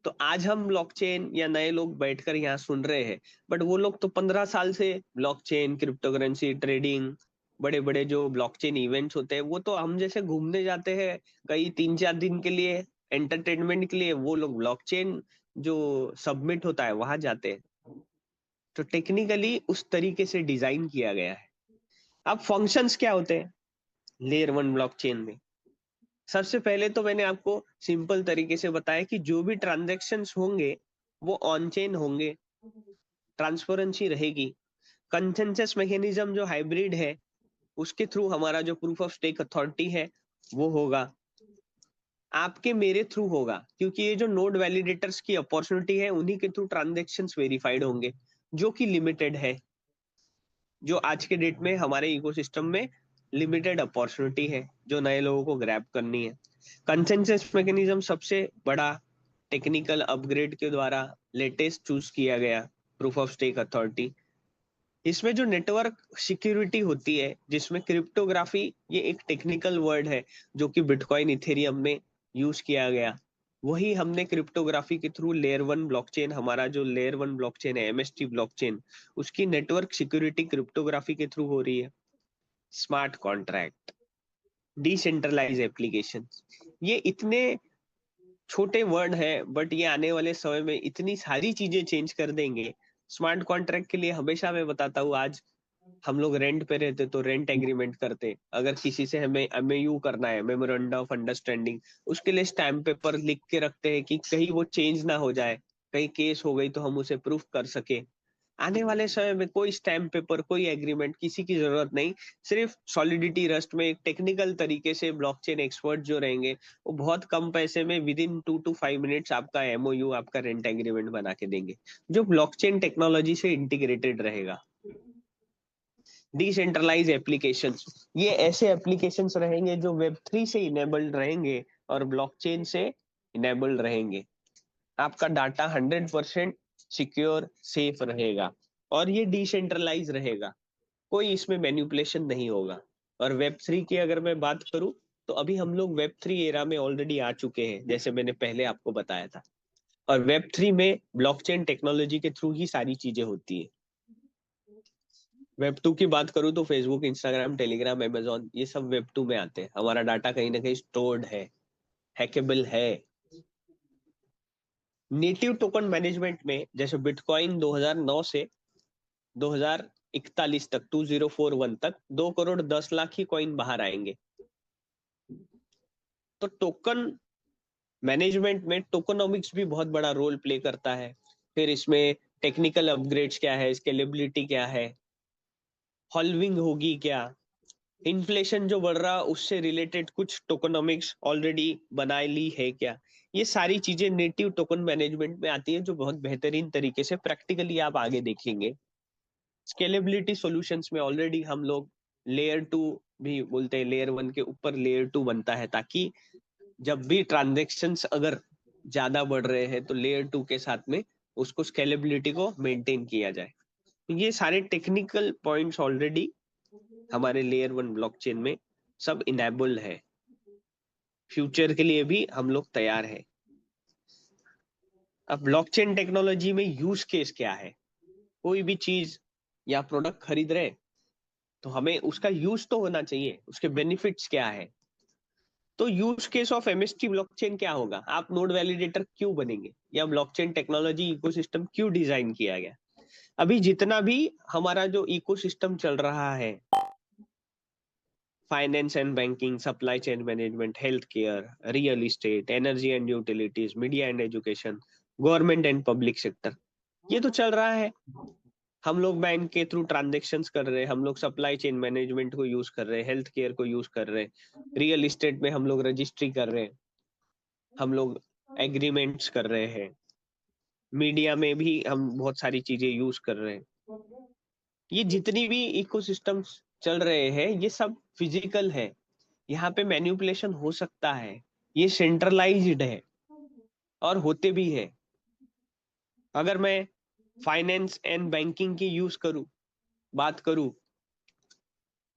Speaker 3: तो आज हम ब्लॉकचेन या नए लोग बैठकर यहाँ सुन रहे हैं, बट वो लोग तो 15 साल से ब्लॉकचेन, क्रिप्टोकरेंसी, ट्रेडिंग, बड़े बड़े जो ब्लॉकचेन इवेंट्स होते हैं, वो तो हम जैसे घूमने जाते हैं कई 3-4 दिन के लिए एंटरटेनमेंट के लिए, वो लोग ब्लॉकचेन जो सबमिट होता है वहां जाते हैं। तो टेक्निकली उस तरीके से डिजाइन किया गया है। अब फंक्शंस क्या होते हैं लेयर 1 ब्लॉकचेन में? सबसे पहले तो मैंने आपको सिंपल तरीके से बताया कि जो भी ट्रांजैक्शंस होंगे वो ऑन चेन होंगे, ट्रांसपेरेंसी रहेगी, कंसेंसस मैकेनिज्म जो हाइब्रिड है उसके थ्रू हमारा जो प्रूफ ऑफ स्टेक अथॉरिटी है वो होगा, आपके मेरे थ्रू होगा, क्योंकि ये जो नोड वैलिडेटर्स की अपॉर्चुनिटी है उन्हीं के थ्रू ट्रांजैक्शंस वेरीफाइड होंगे, जो कि लिमिटेड है, जो आज के डेट में हमारे इकोसिस्टम में लिमिटेड अपॉर्चुनिटी है जो नए लोगों को ग्रैब करनी है। कंसेंसस मैकेनिज्म सबसे बड़ा टेक्निकल अपग्रेड के द्वारा लेटेस्ट चूज किया गया प्रूफ ऑफ स्टेक अथॉरिटी। इसमें जो नेटवर्क सिक्योरिटी होती है, जिसमें क्रिप्टोग्राफी ये एक टेक्निकल वर्ड है जो कि बिटकॉइन, इथेरियम में यूज किया गया, वही हमने क्रिप्टोग्राफी के थ्रू लेयर 1 ब्लॉकचेन, हमारा जो लेयर 1 ब्लॉकचेन है एमएसटी ब्लॉकचेन, उसकी नेटवर्क सिक्योरिटी क्रिप्टोग्राफी के थ्रू हो रही है। स्मार्ट कॉन्ट्रैक्ट, डिसेंट्रलाइज एप्लीकेशन, ये इतने छोटे वर्ड है, बट ये आने वाले समय में इतनी सारी चीजें चेंज कर देंगे। स्मार्ट कॉन्ट्रैक्ट के लिए हमेशा मैं बताता हूँ, आज हम लोग रेंट पे रहते तो रेंट एग्रीमेंट करते, अगर किसी से हमें एमओयू करना है, मेमोरेंडम ऑफ अंडरस्टैंडिंग, उसके लिए स्टैम्प पेपर लिख के रखते हैं कि कहीं वो चेंज ना हो जाए, कहीं केस हो गई तो हम उसे प्रूफ कर सके। आने वाले समय में कोई स्टैम्प पेपर, कोई एग्रीमेंट, किसी की जरूरत नहीं। सिर्फ सॉलिडिटी रस्ट में एक टेक्निकल तरीके से ब्लॉकचेन एक्सपर्ट जो रहेंगे वो बहुत कम पैसे में विद इन 2 to 5 मिनट्स आपका एमओयू, आपका रेंट एग्रीमेंट बना के देंगे, जो ब्लॉकचेन टेक्नोलॉजी से इंटीग्रेटेड रहेगा। डिसेंट्रलाइज एप्लीकेशंस, ये ऐसे एप्लीकेशंस रहेंगे जो वेब3 से इनेबल्ड रहेंगे और ब्लॉकचेन से इनेबल्ड रहेंगे। आपका डाटा 100% सिक्योर, सेफ रहेगा और ये डिसेंट्रलाइज रहेगा, कोई इसमें मैनिपुलेशन नहीं होगा। और वेब3 की अगर मैं बात करूं, तो अभी हम लोग वेब3 एरा में ऑलरेडी आ चुके हैं, जैसे मैंने पहले आपको बताया था। और वेब3 में ब्लॉकचेन टेक्नोलॉजी के थ्रू ही सारी चीजें होती है। वेब2 की बात करूं तो फेसबुक, इंस्टाग्राम, टेलीग्राम, अमेजोन, ये सब वेब2 में आते हैं। हमारा डाटा कहीं ना कहीं स्टोर्ड है, हैकेबल है। नेटिव टोकन मैनेजमेंट में जैसे बिटकॉइन 2009 से 2041 तक, 2041 तक 2,10,00,000 ही कॉइन बाहर आएंगे। तो टोकन मैनेजमेंट में टोकनोमिक्स भी बहुत बड़ा रोल प्ले करता है। फिर इसमें टेक्निकल अपग्रेड्स क्या है, स्केलेबिलिटी क्या है, हॉल्विंग होगी क्या, इन्फ्लेशन जो बढ़ रहा उससे रिलेटेड कुछ टोकनोमिक्स ऑलरेडी बना ली है क्या, ये सारी चीजें नेटिव टोकन मैनेजमेंट में आती है, जो बहुत बेहतरीन तरीके से प्रैक्टिकली आप आगे देखेंगे। स्केलेबिलिटी सॉल्यूशंस में ऑलरेडी हम लोग लेयर 2 भी बोलते हैं, लेयर 1 के ऊपर लेयर 2 बनता है, ताकि जब भी ट्रांजैक्शंस अगर ज्यादा बढ़ रहे हैं तो लेयर 2 के साथ में उसको स्केलेबिलिटी को मेंटेन किया जाए। ये सारे टेक्निकल पॉइंट्स ऑलरेडी हमारे लेयर 1 ब्लॉकचेन में सब इनेबल है। फ्यूचर के लिए भी हम लोग तैयार है। अब ब्लॉकचेन टेक्नोलॉजी में यूज केस क्या है? कोई भी चीज या प्रोडक्ट खरीद रहे तो हमें उसका यूज तो होना चाहिए, उसके बेनिफिट्स क्या है। तो use case of MST blockchain क्या होगा? आप नोड वैलिडेटर क्यों बनेंगे, या ब्लॉकचेन टेक्नोलॉजी इकोसिस्टम क्यों डिजाइन किया गया? अभी जितना भी हमारा जो इकोसिस्टम चल रहा है, finance and banking, supply chain management, health care, real estate, energy and utilities, media and education, government and public sector, ये तो चल रहा है। हम लोग बैंक के थ्रू ट्रांजेक्शन्स कर रहे हैं, हम लोग सप्लाई चेन मैनेजमेंट को यूज कर रहे हैं, हेल्थ केयर को यूज कर रहे हैं, रियल इस्टेट में हम लोग रजिस्ट्री कर रहे हैं, हम लोग एग्रीमेंट्स कर रहे हैं, मीडिया में भी हम बहुत सारी चीजें यूज कर रहे हैं। ये जितनी भी इकोसिस्टम्स चल रहे हैं ये सब फिजिकल है, यहाँ पे मैनिपुलेशन हो सकता है, ये सेंट्रलाइज्ड है और होते भी है। अगर मैं फाइनेंस एंड बैंकिंग की यूज करूं, बात करूं,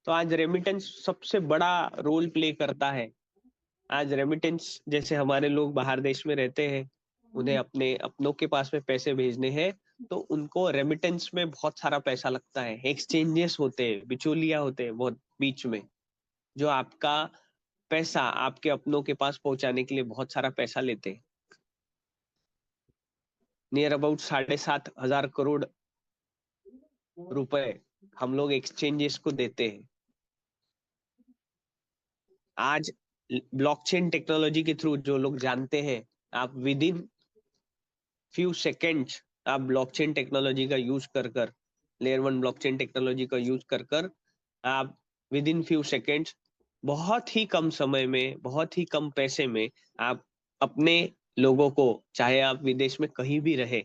Speaker 3: तो आज रेमिटेंस सबसे बड़ा रोल प्ले करता है। आज रेमिटेंस, जैसे हमारे लोग बाहर देश में रहते हैं, उन्हें अपने अपनों के पास में पैसे भेजने हैं, तो उनको रेमिटेंस में बहुत सारा पैसा लगता है। एक्सचेंजेस होते हैं, बिचौलिया होते हैं बहुत बीच में, जो आपका पैसा आपके अपनों के पास पहुंचाने के लिए बहुत सारा पैसा लेते हैं। नियर अबाउट 7,500 करोड़ रुपए हम लोग एक्सचेंजेस को देते हैं। आज ब्लॉकचेन टेक्नोलॉजी के थ्रू जो लोग जानते हैं, आप विद इन फ्यू सेकेंड्स आप ब्लॉकचेन टेक्नोलॉजी का यूज कर कर, लेयर 1 ब्लॉकचेन टेक्नोलॉजी का यूज कर कर आप विद इन फ्यू सेकेंड्स बहुत ही कम समय में, बहुत ही कम पैसे में आप अपने लोगों को, चाहे आप विदेश में कहीं भी रहे,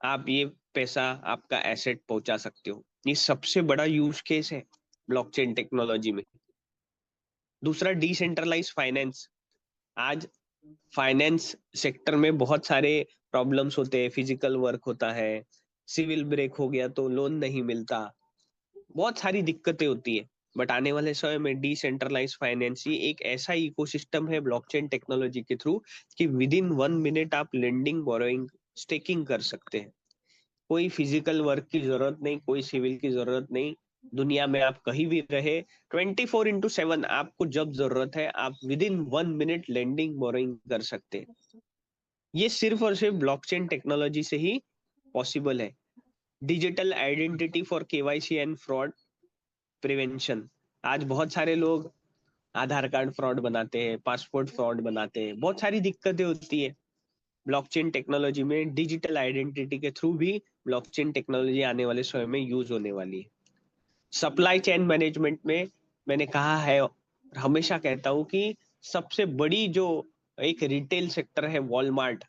Speaker 3: आप ये पैसा, आपका एसेट पहुंचा सकते हो। ये सबसे बड़ा यूज केस है ब्लॉकचेन टेक्नोलॉजी में। दूसरा, डिसेंट्रलाइज फाइनेंस। आज फाइनेंस सेक्टर में बहुत सारे प्रॉब्लम्स होते हैं, फिजिकल वर्क होता है, सिविल ब्रेक हो गया तो लोन नहीं मिलता, बहुत सारी दिक्कतें होती है। बट आने वाले समय में डिसेंट्रलाइज फाइनेंस ही एक ऐसा इकोसिस्टम है ब्लॉकचेन टेक्नोलॉजी के थ्रू कि विद इन 1 मिनट आप लेंडिंग, बोरोइंग, स्टेकिंग कर सकते हैं। कोई फिजिकल वर्क की जरूरत नहीं, कोई सिविल की जरूरत नहीं। दुनिया में आप कहीं भी रहे, 24/7 आपको जब जरूरत है आप with in 1 minute lending, borrowing कर सकते हैं। ये सिर्फ और सिर्फ ब्लॉकचेन टेक्नोलॉजी से ही पॉसिबल है। Digital identity for KYC and fraud prevention. आज बहुत सारे लोग आधार कार्ड फ्रॉड बनाते हैं, पासपोर्ट फ्रॉड बनाते हैं, बहुत सारी दिक्कतें होती है। ब्लॉकचेन टेक्नोलॉजी में डिजिटल आइडेंटिटी के थ्रू भी ब्लॉकचेन टेक्नोलॉजी आने वाले समय में यूज होने वाली है। सप्लाई चेन मैनेजमेंट में मैंने कहा है और हमेशा कहता हूं कि सबसे बड़ी जो एक रिटेल सेक्टर है वॉलमार्ट,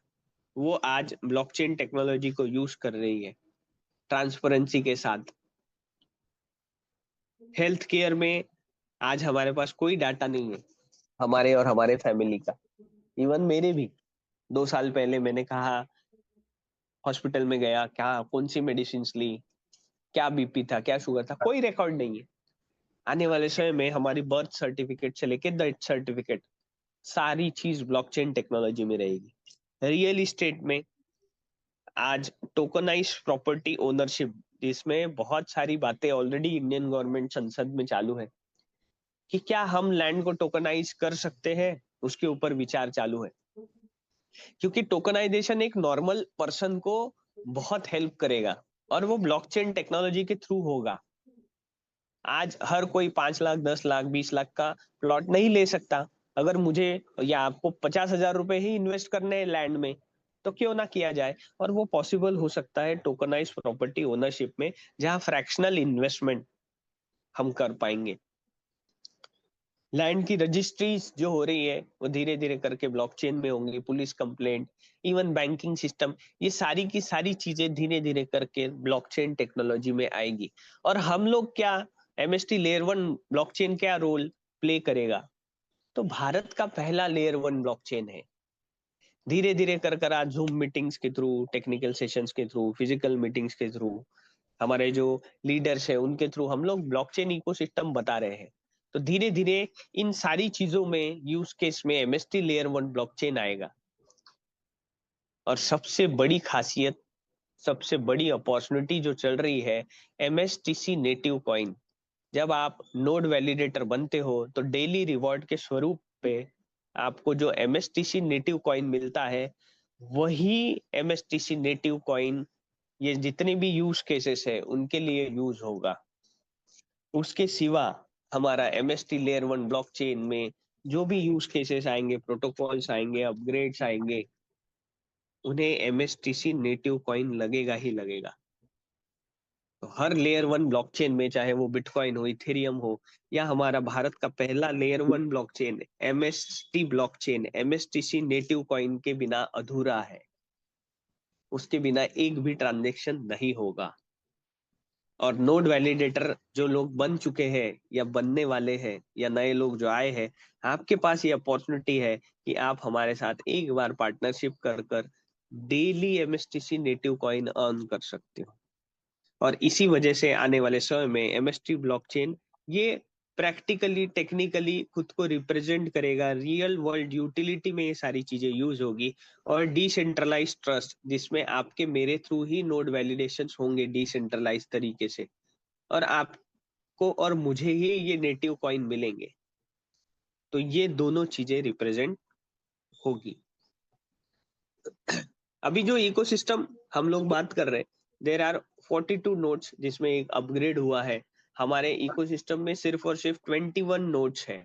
Speaker 3: वो आज ब्लॉकचेन टेक्नोलॉजी को यूज कर रही है ट्रांसपेरेंसी के साथ। हेल्थ केयर में आज हमारे पास कोई डाटा नहीं है, हमारे और हमारे फैमिली का। इवन मेरे भी 2 साल पहले मैंने कहा, हॉस्पिटल में गया, क्या कौन सी मेडिसिन ली, क्या बीपी था, क्या शुगर था, कोई रिकॉर्ड नहीं है। आने वाले समय में हमारी बर्थ सर्टिफिकेट से लेके डेथ सर्टिफिकेट, सारी चीज ब्लॉकचेन टेक्नोलॉजी में रहेगी। रियल इस्टेट में आज टोकनाइज प्रॉपर्टी ओनरशिप, जिसमें बहुत सारी बातें ऑलरेडी इंडियन गवर्नमेंट संसद में चालू है कि क्या हम लैंड को टोकनाइज कर सकते हैं, उसके ऊपर विचार चालू है। क्योंकि टोकनाइजेशन एक नॉर्मल पर्सन को बहुत हेल्प करेगा और वो ब्लॉकचेन टेक्नोलॉजी के थ्रू होगा। आज हर कोई 5 लाख, 10 लाख, 20 लाख का प्लॉट नहीं ले सकता। अगर मुझे या आपको 50,000 रुपए ही इन्वेस्ट करने हैं लैंड में, तो क्यों ना किया जाए। और वो पॉसिबल हो सकता है टोकनाइज प्रॉपर्टी ओनरशिप में, जहां फ्रैक्शनल इन्वेस्टमेंट हम कर पाएंगे। लैंड की रजिस्ट्रीज जो हो रही है वो धीरे धीरे करके ब्लॉकचेन में होंगी, police complaint, even banking system, ये सारी की सारी चीजें धीरे धीरे करके ब्लॉकचेन टेक्नोलॉजी में आएगी। और हम लोग क्या, एमएसटी लेयर 1 ब्लॉकचेन क्या रोल प्ले करेगा? तो भारत का पहला लेयर 1 ब्लॉकचेन है। धीरे धीरे कर कर आज जूम मीटिंग्स के थ्रू, टेक्निकल सेशंस के थ्रू, फिजिकल मीटिंग्स के थ्रू, हमारे जो लीडर्स है उनके थ्रू हम लोग ब्लॉकचेन इकोसिस्टम बता रहे हैं। तो धीरे धीरे इन सारी चीजों में यूज केस में एमएसटी लेयर 1 ब्लॉकचेन आएगा। और सबसे बड़ी खासियत, सबसे बड़ी अपॉर्चुनिटी जो चल रही है, एमएसटीसी नेटिव कॉइन। जब आप नोड वैलिडेटर बनते हो तो डेली रिवॉर्ड के स्वरूप पे आपको जो एमएसटीसी नेटिव कॉइन मिलता है, वही एमएसटीसी नेटिव कॉइन ये जितने भी यूज केसेस है उनके लिए यूज होगा। उसके सिवा हमारा एमएसटी लेयर 1 ब्लॉकचेन में जो भी यूज केसेस आएंगे, प्रोटोकॉल्स आएंगे, अपग्रेड्स आएंगे, उन्हें एमएसटीसी नेटिव कॉइन लगेगा ही लगेगा। तो हर लेयर 1 ब्लॉकचेन में, चाहे वो बिटकॉइन हो, इथेरियम हो, या हमारा भारत का पहला layer 1 blockchain MST blockchain, MSTC native coin के बिना अधूरा है। उसके बिना एक भी ट्रांजेक्शन नहीं होगा। और नोड वैलिडेटर जो लोग बन चुके हैं या बनने वाले हैं या नए लोग जो आए हैं, आपके पास ये अपॉर्चुनिटी है कि आप हमारे साथ एक बार पार्टनरशिप कर कर daily MSTC native coin earn कर सकते हो। और इसी वजह से आने वाले समय में एमएसटी ब्लॉकचेन ये प्रैक्टिकली, टेक्निकली खुद को रिप्रेजेंट करेगा। रियल वर्ल्ड यूटिलिटी में ये सारी चीजें यूज होगी। और डिसेंट्रलाइज ट्रस्ट, जिसमें आपके मेरे थ्रू ही नोड वैलिडेशन होंगे डिसेंट्रलाइज तरीके से, और आपको और मुझे ही ये नेटिव कॉइन मिलेंगे। तो ये दोनों चीजें रिप्रेजेंट होगी। अभी जो इकोसिस्टम हम लोग बात कर रहे हैं, देर आर 42 नोड्स जिसमें एक अपग्रेड हुआ है। हमारे इकोसिस्टम में सिर्फ और सिर्फ 21 नोड्स है।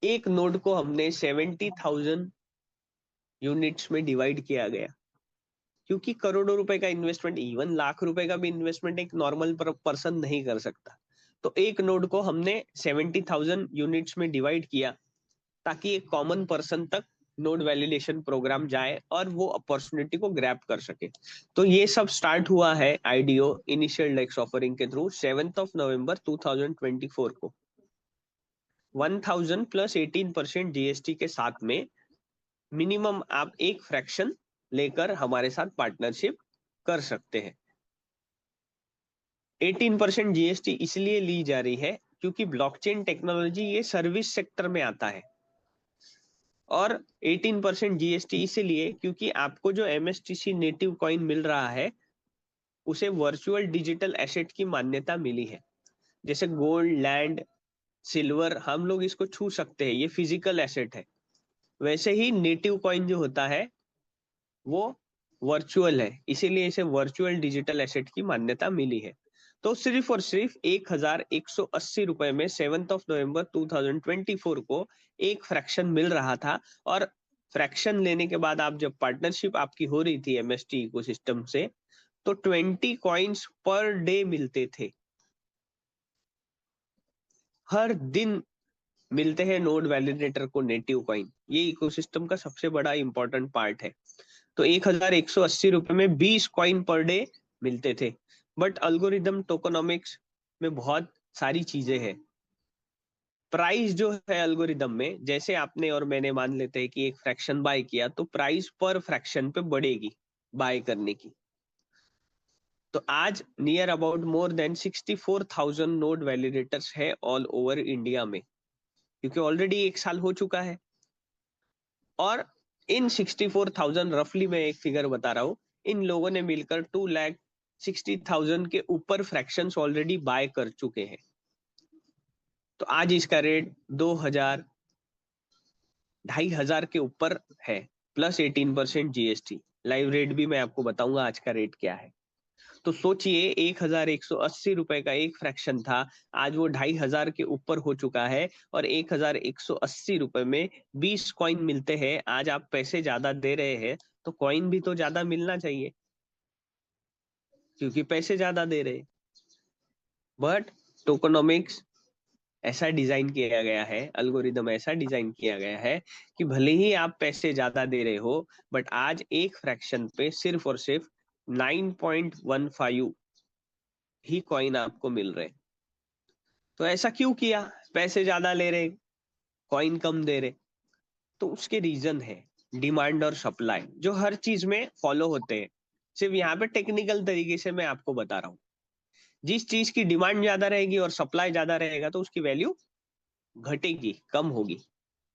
Speaker 3: एक नोड को हमने 70,000 यूनिट्स में डिवाइड किया गया, क्योंकि करोड़ों रुपए का इन्वेस्टमेंट, इवन लाख रुपए का भी इन्वेस्टमेंट एक नॉर्मल पर्सन नहीं कर सकता। तो एक नोड को हमने 70,000 यूनिट्स में डिवाइड किया, ताकि एक कॉमन पर्सन तक नोड वैलिडेशन प्रोग्राम जाए और वो अपॉर्चुनिटी को ग्रैब कर सके। तो ये सब स्टार्ट हुआ है आईडीओ इनिशियल डेक्स ऑफरिंग के थ्रू 7 नवंबर 2024 को। 1000 प्लस 18% जीएसटी के साथ में मिनिमम आप एक फ्रैक्शन लेकर हमारे साथ पार्टनरशिप कर सकते हैं। 18% जीएसटी इसलिए ली जा रही है क्योंकि ब्लॉकचेन टेक्नोलॉजी ये सर्विस सेक्टर में आता है। और 18% जीएसटी इसलिए क्योंकि आपको जो एमएसटीसी नेटिव कॉइन मिल रहा है उसे वर्चुअल डिजिटल एसेट की मान्यता मिली है। जैसे गोल्ड, लैंड, सिल्वर, हम लोग इसको छू सकते हैं, ये फिजिकल एसेट है। वैसे ही नेटिव कॉइन जो होता है वो वर्चुअल है, इसीलिए इसे वर्चुअल डिजिटल एसेट की मान्यता मिली है। तो सिर्फ और सिर्फ 1180 रुपए में 7 नवंबर 2024 को एक फ्रैक्शन मिल रहा था। और फ्रैक्शन लेने के बाद आप जब पार्टनरशिप आपकी हो रही थी एमएसटी इकोसिस्टम से, तो 20 कॉइन्स पर डे मिलते थे। हर दिन मिलते हैं नोड वैलिडेटर को नेटिव कॉइन। ये इकोसिस्टम का सबसे बड़ा इंपॉर्टेंट पार्ट है। तो 1180 रुपए में 20 कॉइन पर डे मिलते थे। बट अल्गोरिदम टोकोनॉमिक्स में बहुत सारी चीजें हैं। प्राइस जो है अल्गोरिदम में, जैसे आपने और मैंने मान लेते हैं कि एक फ्रैक्शन बाय किया, तो प्राइस पर फ्रैक्शन पे बढ़ेगी बाय करने की। तो आज near about more than 64,000 node validators है ऑल ओवर इंडिया में, क्योंकि ऑलरेडी एक साल हो चुका है। और इन 64,000, रफली मैं एक फिगर बता रहा हूँ, इन लोगों ने मिलकर 2,60,000 के ऊपर फ्रैक्शंस ऑलरेडी बाय कर चुके हैं। तो आज इसका रेट 2,000, 2,500 के ऊपर है, प्लस 18% जीएसटी। लाइव रेट भी मैं आपको बताऊंगा आज का रेट क्या है। तो सोचिए 1,180 रुपए का एक फ्रैक्शन था, आज वो 2,500 के ऊपर हो चुका है। और 1,180 रुपए में 20 कॉइन मिलते हैं। आज आप पैसे ज्यादा दे रहे हैं तो कॉइन भी तो ज्यादा मिलना चाहिए, क्योंकि पैसे ज्यादा दे रहे हैं। बट टोकनोमिक्स ऐसा डिजाइन किया गया है, अल्गोरिदम ऐसा डिजाइन किया गया है कि भले ही आप पैसे ज्यादा दे रहे हो, बट आज एक फ्रैक्शन पे सिर्फ और सिर्फ 9.15 ही कॉइन आपको मिल रहे। तो ऐसा क्यों किया? पैसे ज्यादा ले रहे, कॉइन कम दे रहे। तो उसके रीजन है डिमांड और सप्लाई, जो हर चीज में फॉलो होते हैं। सिर्फ यहाँ पे टेक्निकल तरीके से मैं आपको बता रहा हूँ। जिस चीज की डिमांड ज्यादा रहेगी और सप्लाई ज्यादा रहेगा तो उसकी वैल्यू घटेगी, कम होगी।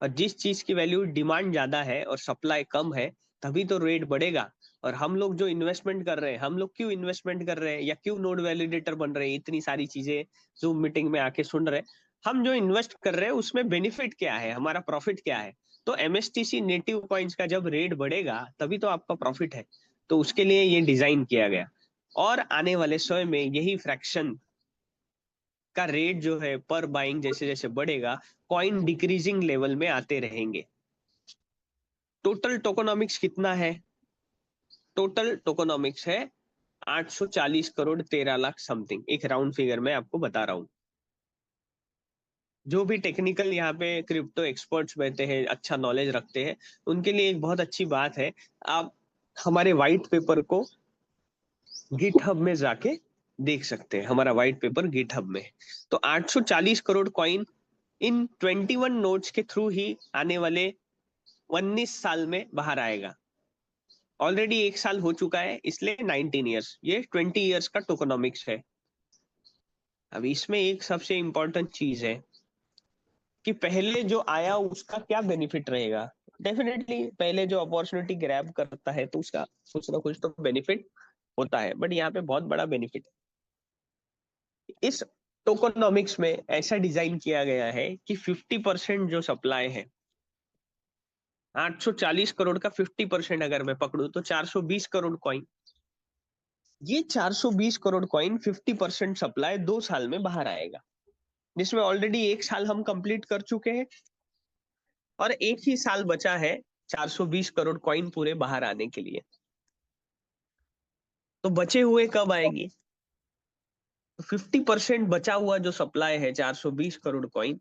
Speaker 3: और जिस चीज की वैल्यू डिमांड ज्यादा है और सप्लाई कम है, तभी तो रेट बढ़ेगा। और हम लोग जो इन्वेस्टमेंट कर रहे हैं, हम लोग क्यों इन्वेस्टमेंट कर रहे हैं या क्यों नोड वैलिडेटर बन रहे हैं, इतनी सारी चीजें जूम मीटिंग में आके सुन रहे हैं। हम जो इन्वेस्ट कर रहे हैं उसमें बेनिफिट क्या है, हमारा प्रॉफिट क्या है। तो एमएसटीसी नेटिव कॉइन्स का जब रेट बढ़ेगा तभी तो आपका प्रॉफिट है। तो उसके लिए ये डिजाइन किया गया। और आने वाले समय में यही फ्रैक्शन का रेट जो है पर बाइंग जैसे जैसे बढ़ेगा, कॉइन डिक्रीजिंग लेवल में आते रहेंगे। टोटल टोकोनॉमिक्स कितना है? टोटल टोकोनॉमिक्स है 840 करोड़ 13 लाख समथिंग, एक राउंड फिगर में आपको बता रहा हूं। जो भी टेक्निकल यहाँ पे क्रिप्टो एक्सपर्ट्स बैठे हैं, अच्छा नॉलेज रखते हैं, उनके लिए एक बहुत अच्छी बात है, आप हमारे व्हाइट पेपर को गिटहब में जाके देख सकते हैं। हमारा व्हाइट पेपर गिटहब में। तो 840 करोड़ कॉइन इन 21 नोट्स के थ्रू ही आने वाले 19 साल में बाहर आएगा। ऑलरेडी एक साल हो चुका है, इसलिए 19 ईयर्स, ये 20 ईयर्स का टोकोनॉमिक्स है। अब इसमें एक सबसे इंपॉर्टेंट चीज है कि पहले जो आया उसका क्या बेनिफिट रहेगा। डेफिनेटली पहले जो अपॉर्चुनिटी ग्रैब करता है तो उसका कुछ ना कुछ तो बेनिफिट होता है, बट यहाँ पे बहुत बड़ा बेनिफिट है। इस टोकोनॉमिक्स में ऐसा डिजाइन किया गया है कि 50% जो सप्लाई है, 840 करोड़ का 50% अगर मैं पकड़ू तो 420 करोड़ कॉइन। ये 420 करोड़ कॉइन 50% सप्लाई 2 साल में बाहर आएगा, जिसमें ऑलरेडी एक साल हम कंप्लीट कर चुके हैं और एक ही साल बचा है 420 करोड़ कॉइन पूरे बाहर आने के लिए। तो बचे हुए कब आएंगे? तो 50% बचा हुआ जो सप्लाई है 420 करोड़ कॉइन,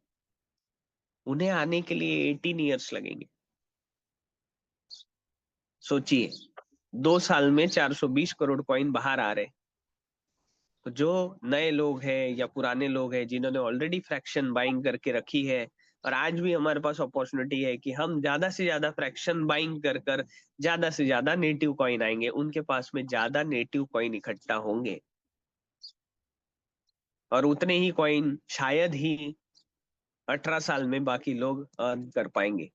Speaker 3: उन्हें आने के लिए 18 ईयर्स लगेंगे। सोचिए, 2 साल में 420 करोड़ कॉइन बाहर आ रहे। तो जो नए लोग हैं या पुराने लोग हैं जिन्होंने ऑलरेडी फ्रैक्शन बाइंग करके रखी है, और आज भी हमारे पास अपॉर्चुनिटी है कि हम ज्यादा से ज्यादा फ्रैक्शन बाइंग कर कर ज्यादा से ज्यादा नेटिव कॉइन आएंगे, उनके पास में ज्यादा नेटिव कॉइन इकट्ठा होंगे और उतने ही कॉइन शायद ही 18 साल में बाकी लोग अर्न कर पाएंगे,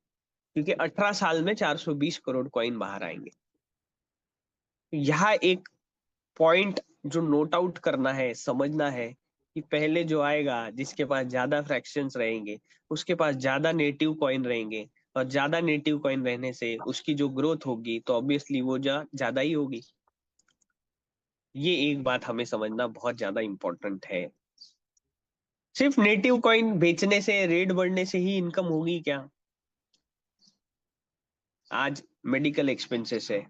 Speaker 3: क्योंकि 18 साल में 420 करोड़ कॉइन बाहर आएंगे। यहाँ एक पॉइंट जो नोट आउट करना है, समझना है कि पहले जो आएगा जिसके पास ज्यादा फ्रैक्शंस रहेंगे उसके पास ज्यादा नेटिव कॉइन रहेंगे, और ज्यादा नेटिव कॉइन रहने से उसकी जो ग्रोथ होगी तो ऑब्वियसली वो ज्यादा ही होगी। ये एक बात हमें समझना बहुत ज्यादा इंपॉर्टेंट है। सिर्फ नेटिव कॉइन बेचने से, रेट बढ़ने से ही इनकम होगी क्या? आज मेडिकल एक्सपेंसेस है,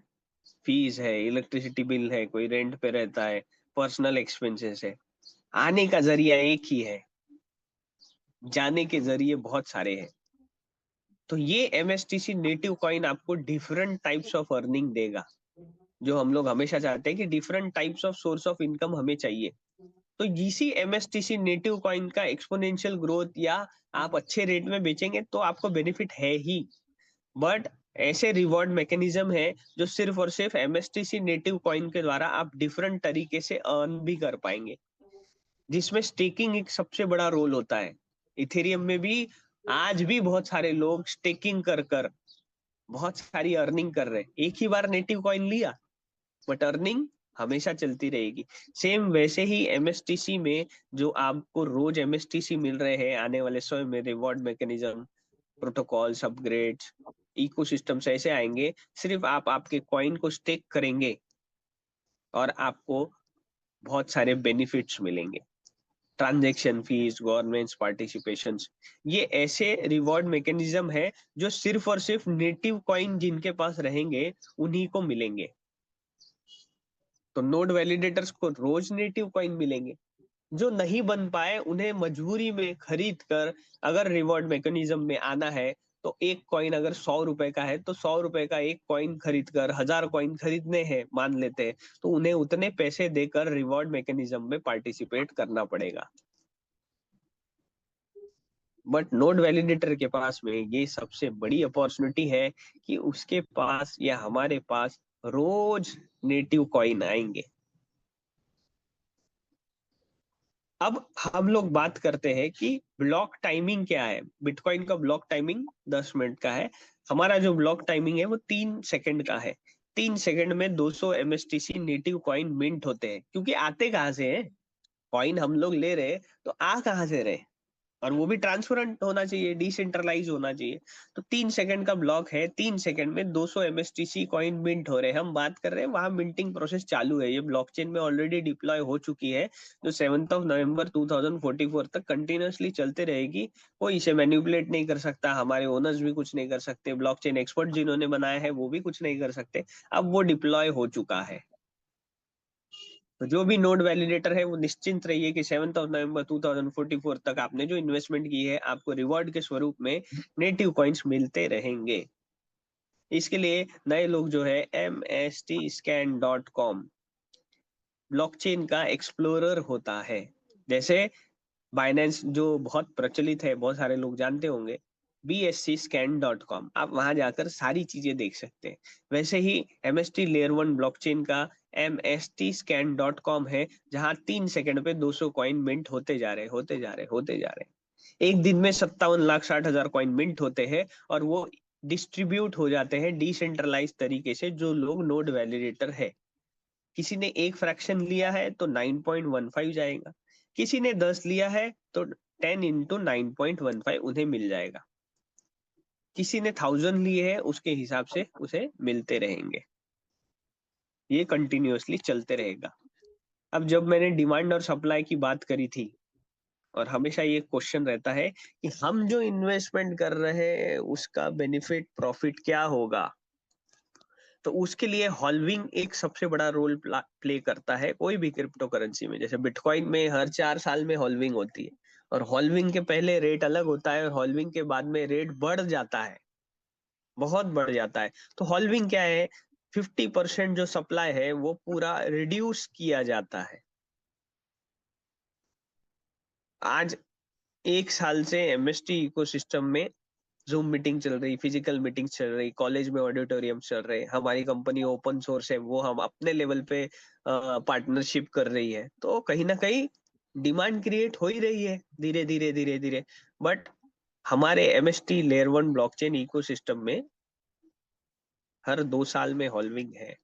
Speaker 3: फीस है, इलेक्ट्रिसिटी बिल है, कोई रेंट पे रहता है, पर्सनल एक्सपेंसेस है। आने का जरिया एक ही है, जाने के जरिए बहुत सारे हैं। तो ये एमएसटीसी नेटिव कॉइन आपको डिफरेंट टाइप्स ऑफ अर्निंग देगा, जो हम लोग हमेशा चाहते हैं कि different types of source of income हमें चाहिए। तो इसी एमएसटीसी नेटिव कॉइन का एक्सपोनेंशियल ग्रोथ, या आप अच्छे रेट में बेचेंगे तो आपको बेनिफिट है ही, बट ऐसे रिवॉर्ड मैकेनिज्म है जो सिर्फ और सिर्फ एमएसटीसी नेटिव कॉइन के द्वारा आप डिफरेंट तरीके से अर्न भी कर पाएंगे, जिसमें स्टेकिंग एक सबसे बड़ा रोल होता है। इथेरियम में भी आज भी बहुत सारे लोग स्टेकिंग कर कर बहुत सारी अर्निंग कर रहे हैं। एक ही बार नेटिव कॉइन लिया, बट अर्निंग हमेशा चलती रहेगी। सेम वैसे ही एमएसटीसी में जो आपको रोज एमएसटीसी मिल रहे हैं, आने वाले समय में reward mechanism, protocols, upgrades, ecosystems ऐसे आएंगे। सिर्फ आप आपके कॉइन को स्टेक करेंगे और आपको बहुत सारे बेनिफिट्स मिलेंगे, ट्रांजैक्शन फीस, गवर्नमेंट्स पार्टिसिपेशन। ये ऐसे रिवॉर्ड मैकेनिज्म है जो सिर्फ और सिर्फ नेटिव कॉइन जिनके पास रहेंगे उन्हीं को मिलेंगे। तो नोड वैलिडेटर्स को रोज नेटिव कॉइन मिलेंगे, जो नहीं बन पाए उन्हें मजबूरी में खरीद कर, अगर रिवॉर्ड मैकेनिज्म में आना है, तो एक कॉइन अगर 100 रुपए का है तो 100 रुपए का एक कॉइन खरीद कर 1000 कॉइन खरीदने हैं मान लेते हैं, तो उन्हें उतने पैसे देकर रिवॉर्ड मैकेनिज्म में पार्टिसिपेट करना पड़ेगा। बट नोड वैलिडेटर के पास में ये सबसे बड़ी अपॉर्चुनिटी है कि उसके पास या हमारे पास रोज नेटिव कॉइन आएंगे। अब हम लोग बात करते हैं कि ब्लॉक टाइमिंग क्या है। बिटकॉइन का ब्लॉक टाइमिंग 10 मिनट का है। हमारा जो ब्लॉक टाइमिंग है वो 3 सेकंड का है। 3 सेकंड में 200 MSTC नेटिव कॉइन मिंट होते हैं। क्योंकि आते कहाँ से हैं? कॉइन हम लोग ले रहे हैं तो आ कहाँ से रहे? और वो भी ट्रांसपेरेंट होना चाहिए, डिसेंट्रलाइज होना चाहिए। तो 3 सेकंड का ब्लॉक है। 3 सेकंड में 200 MSTC कॉइन मिंट हो रहे हैं। हम बात कर रहे हैं वहां मिंटिंग प्रोसेस चालू है। ये ब्लॉकचेन में ऑलरेडी डिप्लॉय हो चुकी है, जो 7 नवंबर 2044 तक कंटिन्यूअसली चलते रहेगी। कोई इसे मैनिपुलेट नहीं कर सकता, हमारे ओनर्स भी कुछ नहीं कर सकते, ब्लॉकचेन एक्सपर्ट जिन्होंने बनाया है वो भी कुछ नहीं कर सकते। अब वो डिप्लॉय हो चुका है। तो जो भी नोड वैलिडेटर है वो निश्चिंत रहिए कि 7 नवंबर 2044 तक आपने जो इन्वेस्टमेंट की है आपको रिवॉर्ड के स्वरूप में नेटिव कॉइन्स मिलते रहेंगे। इसके लिए नए लोग जो है mstscan.com ब्लॉकचेन का एक्सप्लोरर होता है। जैसे बाइनेंस जो बहुत प्रचलित है, बहुत सारे लोग जानते होंगे, bscscan.com, आप वहां जाकर सारी चीजें देख सकते हैं। वैसे ही MST लेयर 1 ब्लॉकचेन का mstscan.com है, जहां 3 सेकंड पे 200 कॉइन मिंट होते जा रहे होते जा रहे। एक दिन में 57,60,000 कॉइन मिंट होते हैं और वो डिस्ट्रीब्यूट हो जाते हैं डिसेंट्रलाइज तरीके से, जो लोग नोड वैलिडेटर है। किसी ने एक फ्रैक्शन लिया है तो 9.15 जाएगा, किसी ने 10 लिया है तो 10 इंटू 9.15 उन्हें मिल जाएगा। किसी ने 1000 लिए है उसके हिसाब से उसे मिलते रहेंगे। ये कंटिन्यूअसली चलते रहेगा। अब जब मैंने डिमांड और सप्लाई की बात करी थी, और हमेशा ये क्वेश्चन रहता है कि हम जो इन्वेस्टमेंट कर रहे हैं उसका बेनिफिट प्रॉफिट क्या होगा, तो उसके लिए हॉल्विंग एक सबसे बड़ा रोल प्ले करता है। कोई भी क्रिप्टो करेंसी में, जैसे बिटकॉइन में हर 4 साल में हॉल्विंग होती है, और हॉल्विंग के पहले रेट अलग होता है और हॉल्विंग के बाद में रेट बढ़ जाता है, बहुत बढ़ जाता है। तो हॉल्विंग क्या है? 50% जो सप्लाई है वो पूरा रिड्यूस किया जाता है। आज 1 साल से MST इकोसिस्टम में जूम मीटिंग चल रही, फिजिकल मीटिंग चल रही, कॉलेज में ऑडिटोरियम चल रहे, हमारी कंपनी ओपन सोर्स है, वो हम अपने लेवल पे पार्टनरशिप कर रही है। तो कहीं ना कहीं डिमांड क्रिएट हो ही रही है धीरे धीरे धीरे धीरे। बट हमारे MST लेयर 1 ब्लॉकचेन इकोसिस्टम में हर 2 साल में हॉल्विंग है,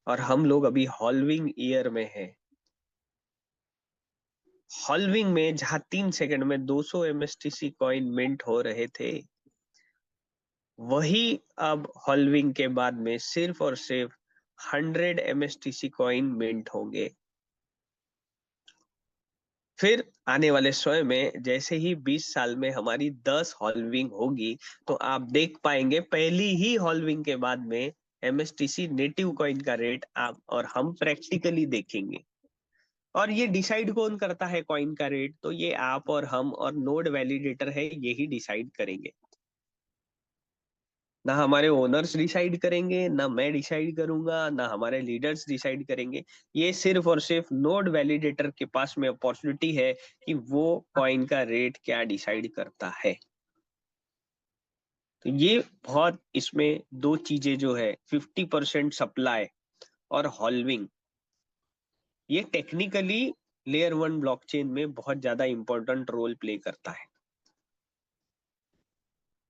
Speaker 3: और हम लोग अभी हॉल्विंग ईयर में है। हॉल्विंग में जहां 3 सेकंड में 200 MSTC कॉइन मिंट हो रहे थे, वही अब हॉल्विंग के बाद में सिर्फ और सिर्फ 100 MSTC कॉइन मिंट होंगे। फिर आने वाले समय में जैसे ही 20 साल में हमारी 10 हॉल्विंग होगी, तो आप देख पाएंगे पहली ही हॉल्विंग के बाद में MSTC नेटिव कॉइन का रेट आप और हम प्रैक्टिकली देखेंगे। और ये डिसाइड कौन करता है कॉइन का रेट? तो ये आप और हम और नोड वैलिडेटर है, यही डिसाइड करेंगे। ना हमारे ओनर्स डिसाइड करेंगे, ना मैं डिसाइड करूंगा, ना हमारे लीडर्स डिसाइड करेंगे। ये सिर्फ और सिर्फ नोड वैलिडेटर के पास में अपॉर्चुनिटी है कि वो कॉइन का रेट क्या डिसाइड करता है। तो ये बहुत, इसमें दो चीजें जो है 50% सप्लाई और हॉल्विंग, ये टेक्निकली लेयर 1 ब्लॉकचेन में बहुत ज्यादा इंपॉर्टेंट रोल प्ले करता है।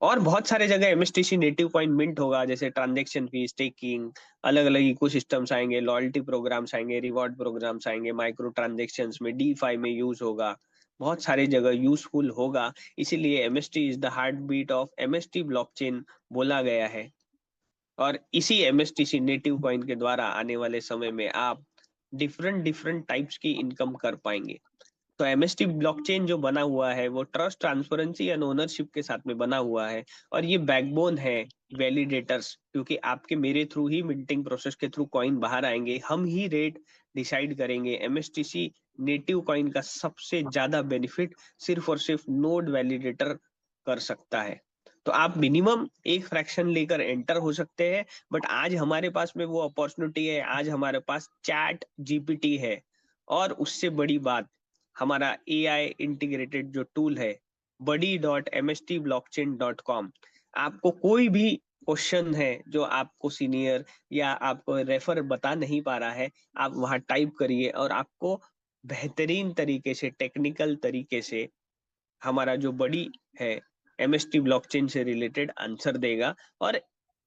Speaker 3: और बहुत सारे जगह MSTC नेटिव कॉइन मिंट होगा, जैसे ट्रांजेक्शन फी, स्टेकिंग, अलग अलग इकोसिस्टम्स आएंगे, लॉयल्टी प्रोग्राम्स आएंगे, रिवॉर्ड प्रोग्राम्स आएंगे, माइक्रो ट्रांजेक्शंस में, DeFi में यूज होगा, बहुत सारे जगह यूजफुल होगा। इसीलिए MST is the heart beat of MST blockchain बोला गया है। और इसी MSTC नेटिव कॉइन के द्वारा आने वाले समय में आप डिफरेंट डिफरेंट टाइप्स की इनकम कर पाएंगे। तो MST ब्लॉकचेन जो बना हुआ है वो ट्रस्ट, ट्रांसपेरेंसी एंड ओनरशिप के साथ में बना हुआ है, और ये बैकबोन है वैलिडेटर्स, क्योंकि आपके मेरे थ्रू ही मिंटिंग प्रोसेस के थ्रू कॉइन बाहर आएंगे, हम ही रेट डिसाइड करेंगे। एमएसटीसी नेटिव कॉइन का सबसे ज्यादा बेनिफिट सिर्फ और सिर्फ नोड वैलिडेटर कर सकता है। तो आप मिनिमम एक फ्रैक्शन लेकर एंटर हो सकते हैं, बट आज हमारे पास में वो अपॉर्चुनिटी है, आज हमारे पास चैट जीपीटी है, और उससे बड़ी बात हमारा एआई इंटीग्रेटेड जो टूल है buddy.mstblockchain.com। आपको कोई भी क्वेश्चन है जो आपको सीनियर या आपको रेफर बता नहीं पा रहा है, आप वहां टाइप करिए और आपको बेहतरीन तरीके से, टेक्निकल तरीके से हमारा जो बड़ी है एमएसटी ब्लॉकचेन से रिलेटेड आंसर देगा। और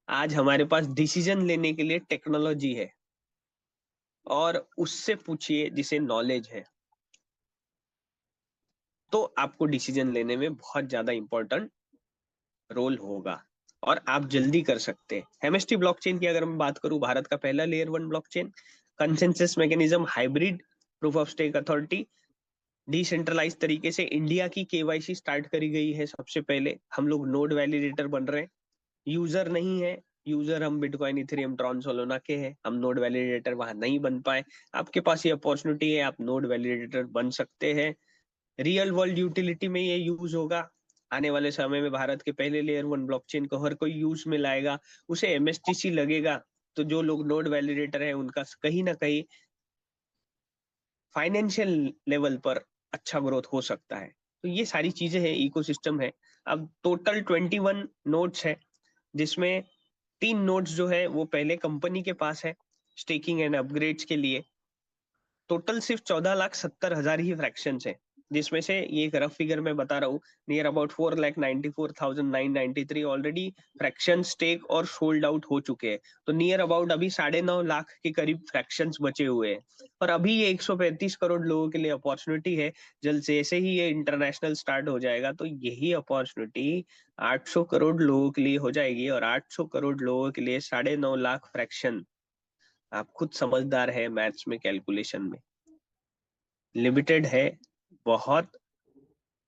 Speaker 3: आज हमारे पास डिसीजन लेने के लिए टेक्नोलॉजी है, और उससे पूछिए जिसे नॉलेज है, तो आपको डिसीजन लेने में बहुत ज्यादा इंपॉर्टेंट रोल होगा और आप जल्दी कर सकते हैं। एमएसटी ब्लॉकचेन की अगर मैं बात करूं, भारत का पहला layer 1 blockchain, consensus mechanism, hybrid proof of stake authority, decentralise तरीके से इंडिया की केवाईसी स्टार्ट करी गई है। सबसे पहले हम लोग नोड वैलिडेटर बन रहे हैं, यूजर नहीं है। यूजर हम बिटकॉइन, इथेरियम, ट्रॉन, सोलोना के हैं, हम नोड वैलिडेटर वहां नहीं बन पाए। आपके पास ये अपॉर्चुनिटी है, आप नोड वैलिडेटर बन सकते हैं। रियल वर्ल्ड यूटिलिटी में ये यूज होगा। आने वाले समय में भारत के पहले लेयर 1 ब्लॉकचेन को हर कोई यूज में लाएगा, उसे एमएसटीसी लगेगा। तो जो लोग नोड वैलिडेटर है उनका कहीं ना कहीं फाइनेंशियल लेवल पर अच्छा ग्रोथ हो सकता है। तो ये सारी चीजें हैं, इकोसिस्टम है। अब टोटल 21 नोड्स है, जिसमें 3 नोड्स जो है वो पहले कंपनी के पास है स्टेकिंग एंड अपग्रेड्स के लिए। टोटल सिर्फ 14,70,000 ही फ्रैक्शन है, जिसमें से ये एक रफ फिगर मैं बता रहा हूँ, near about 4,94,993 already fraction stake और सोल्ड आउट हो चुके हैं। तो नियर अबाउट अभी 9.5 लाख के करीब फ्रैक्शंस बचे हुए हैं। और अभी ये 135 करोड़ लोगों के लिए अपॉर्चुनिटी है। जल्द से जैसे ही ये इंटरनेशनल स्टार्ट हो जाएगा तो यही अपॉर्चुनिटी 800 करोड़ लोगों के लिए हो जाएगी, और 800 करोड़ लोगों के लिए 9.5 लाख फ्रैक्शन, आप खुद समझदार है मैथ्स में, कैलकुलेशन में, लिमिटेड है। बहुत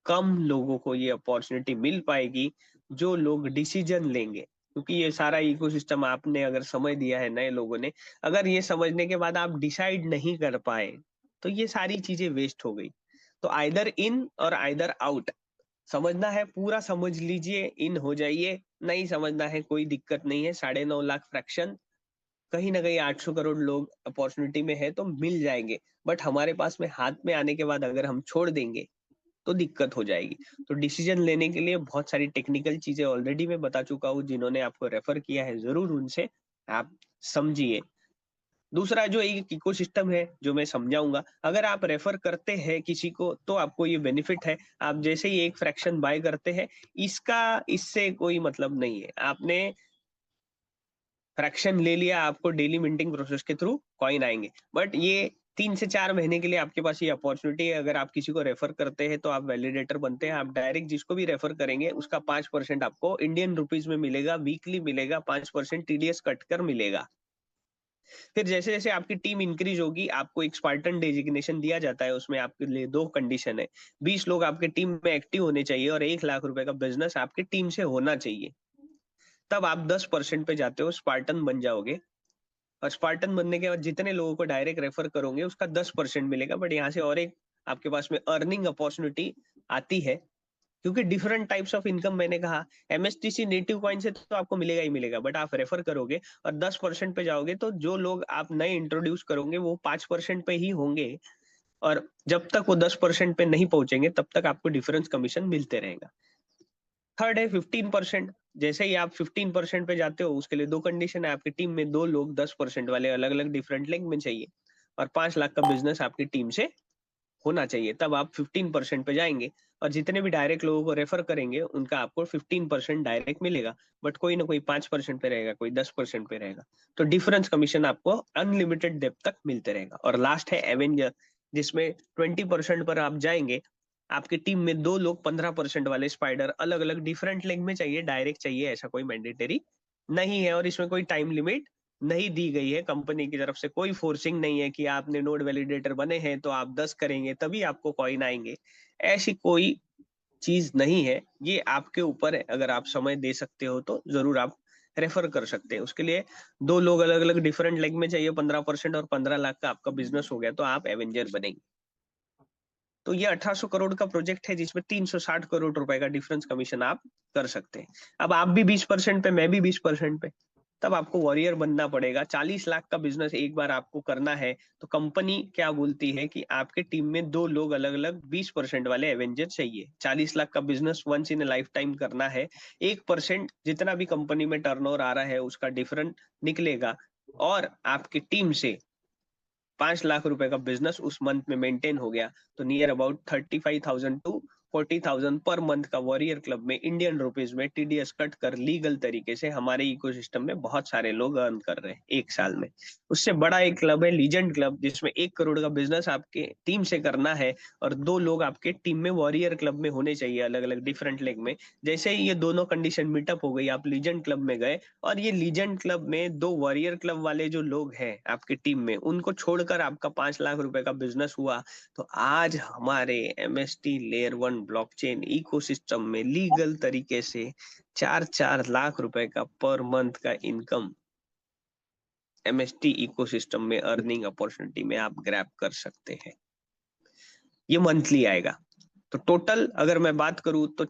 Speaker 3: कम लोगों को ये अपॉर्चुनिटी मिल पाएगी जो लोग डिसीजन लेंगे, क्योंकि ये सारा इकोसिस्टम आपने अगर समझ दिया है, नए लोगों ने, अगर ये समझने के बाद आप डिसाइड नहीं कर पाए तो ये सारी चीजें वेस्ट हो गई। तो आइदर इन और आइदर आउट, समझना है पूरा समझ लीजिए, इन हो जाइए, नहीं समझना है कोई दिक्कत नहीं है। 9.5 लाख फ्रैक्शन, कहीं ना कहीं 800 करोड़ लोग अपॉर्चुनिटी में है तो मिल जाएंगे, बट हमारे पास में हाथ में आने के बाद अगर हम छोड़ देंगे तो दिक्कत हो जाएगी। तो डिसीजन लेने के लिए बहुत सारी टेक्निकल चीजें ऑलरेडी मैं बता चुका हूँ, जिन्होंने आपको रेफर किया है जरूर उनसे आप समझिए। दूसरा जो एक इकोसिस्टम है जो मैं समझाऊंगा, अगर आप रेफर करते हैं किसी को तो आपको ये बेनिफिट है, आप जैसे ही एक फ्रैक्शन बाय करते हैं, इसका इससे कोई मतलब नहीं है। आपने फ्रैक्शन ले लिया, आपको डेली मिंटिंग प्रोसेस के थ्रू कॉइन आएंगे, बट ये 3 से 4 महीने के लिए आपके पास ये अपॉर्चुनिटी है। अगर आप किसी को रेफर करते हैं तो आप वैलिडेटर बनते हैं, आप डायरेक्ट जिसको भी रेफर करेंगे उसका 5% आपको इंडियन रुपीज में मिलेगा, वीकली मिलेगा, 5% टीडीएस कट कर मिलेगा। फिर जैसे जैसे आपकी टीम इंक्रीज होगी, आपको एक स्पार्टन डेजिग्नेशन दिया जाता है, उसमें आपके लिए 2 कंडीशन है। 20 लोग आपके टीम में एक्टिव होने चाहिए और 1 लाख रुपए का बिजनेस आपकी टीम से होना चाहिए। तब आप 10% पे जाते हो, स्पार्टन बन जाओगे। और स्पार्टन बनने के बाद जितने लोगों को डायरेक्ट रेफर करोगे उसका 10% मिलेगा। बट यहाँ से और एक आपके पास में अर्निंग अपॉर्चुनिटी आती है, क्योंकि डिफरेंट टाइप्स ऑफ इनकम, मैंने कहा एमएसटीसी नेटिव कॉइन से तो आपको मिलेगा ही मिलेगा, बट आप रेफर करोगे और 10% पे जाओगे तो जो लोग आप नए इंट्रोड्यूस करोगे वो 5% पे ही होंगे, और जब तक वो 10% पे नहीं पहुंचेंगे तब तक आपको डिफरेंस कमीशन मिलते रहेगा। थर्ड है 15%। जैसे ही आप 15% पे जाते हो, उसके लिए 2 कंडीशन है, आपकी टीम में 2 लोग 10% वाले अलग अलग डिफरेंट लिंक में चाहिए, और 5 लाख का बिजनेस आपकी टीम से होना चाहिए, तब आप 15% पे जाएंगे। और जितने भी डायरेक्ट लोगों को रेफर करेंगे उनका आपको 15% डायरेक्ट मिलेगा, बट कोई ना कोई 5% पे रहेगा, कोई 10% पे रहेगा। तो डिफरेंस कमीशन आपको अनलिमिटेड डेप्थ तक मिलते रहेगा। और लास्ट है एवेंजर, जिसमें 20% पर आप जाएंगे, आपकी टीम में 2 लोग 15% वाले स्पाइडर अलग अलग डिफरेंट लिंक में चाहिए, डायरेक्ट चाहिए, ऐसा कोई मैंडेटरी नहीं है। और इसमें कोई टाइम लिमिट नहीं दी गई है, कंपनी की तरफ से कोई फोर्सिंग नहीं है कि आपने नोड वैलिडेटर बने हैं तो आप 10 करेंगे तभी आपको कॉइन आएंगे, ऐसी कोई चीज नहीं है। ये आपके ऊपर है, अगर आप समय दे सकते हो तो जरूर आप रेफर कर सकते हैं। उसके लिए 2 लोग अलग अलग डिफरेंट लेग में चाहिए 15% और 15 लाख का आपका बिजनेस हो गया तो आप एवेंजर बनेंगे। तो ये 1800 करोड़ का प्रोजेक्ट है जिसमें 360 करोड़ रुपए का डिफरेंस कमीशन आप कर सकते हैं। अब आप भी 20% पे, मैं भी 20% पे, तब आपको वॉरियर बनना पड़ेगा। 40 लाख का बिजनेस एक बार आपको करना है तो कंपनी क्या बोलती है कि आपके टीम में 2 लोग अलग अलग 20% वाले एवेंजर चाहिए। 40 लाख का business once in life time करना है। 1% जितना भी कंपनी में टर्नओवर आ रहा है उसका डिफरेंट निकलेगा और आपकी टीम से 5 लाख रुपए का बिजनेस उस मंथ में मेंटेन हो गया तो near about 35,000 to 40,000 per month का वॉरियर क्लब में इंडियन रुपीज में टीडीएस कट कर लीगल तरीके से हमारे इकोसिस्टम में बहुत सारे लोग अर्न कर रहे हैं एक साल में। उससे बड़ा एक क्लब है लीजेंड क्लब जिसमें 1 करोड़ का बिजनेस आपके टीम से करना है और 2 लोग आपके टीम में वॉरियर क्लब में होने चाहिए अलग अलग डिफरेंट लेग में। जैसे ही ये दोनों कंडीशन मीटअप हो गई, आप लीजेंड क्लब में गए और ये लीजेंड क्लब में 2 वॉरियर क्लब वाले जो लोग हैं आपकी टीम में उनको छोड़कर आपका 5 लाख रुपए का बिजनेस हुआ तो आज हमारे एमएसटी लेयर 1 ब्लॉकचेन इकोसिस्टम में लीगल तरीके से 4-4 लाख रुपए का पर मंथ का इनकम एमएसटी इकोसिस्टम में अर्निंग अपॉर्चुनिटी में आप ग्रैब कर सकते हैं। ये मंथली आएगा। तो टोटल अगर मैं बात करूं तो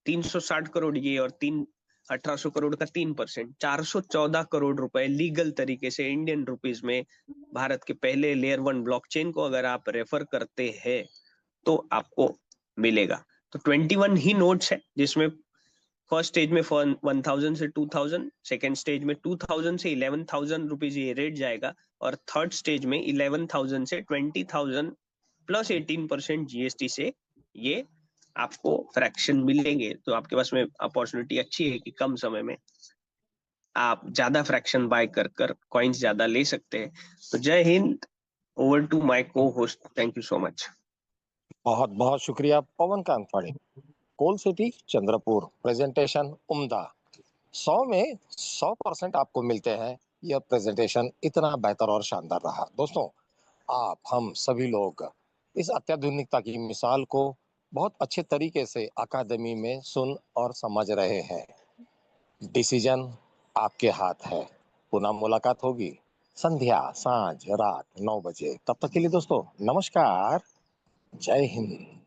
Speaker 3: 360 करोड़ ये और 1800 करोड़ का 3%, 414 करोड़ रुपए लीगल तरीके से इंडियन रुपीज में भारत के पहले लेयर 1 ब्लॉकचेन को अगर आप रेफर करते हैं तो आपको मिलेगा। तो 21 ही नोट्स है जिसमें फर्स्ट स्टेज में 1000 से 2000, सेकेंड स्टेज में 2000 से 11,000 रुपीज ये रेट जाएगा और थर्ड स्टेज में 11,000 से 20,000 प्लस 18% जीएसटी से ये आपको फ्रैक्शन मिलेंगे। तो आपके पास में अपॉर्चुनिटी अच्छी है कि कम समय में आप ज्यादा फ्रैक्शन बाय कर कर कॉइन्स ज्यादा ले सकते हैं। तो जय हिंद, ओवर टू माय को host, thank you so much.
Speaker 1: बहुत बहुत शुक्रिया पवन कांत पाड़े। कोल सिटी चंद्रपुर, प्रेजेंटेशन उम्दा। 100 में 100% आपको मिलते हैं। यह प्रेजेंटेशन इतना बेहतर और शानदार रहा। दोस्तों, आप हम सभी लोग इस अत्याधुनिकता की मिसाल को बहुत अच्छे तरीके से अकादमी में सुन और समझ रहे हैं। डिसीजन आपके हाथ है। पुनः मुलाकात होगी संध्या, सांझ, रात 9 बजे। तब तक के लिए दोस्तों नमस्कार, जय हिंद।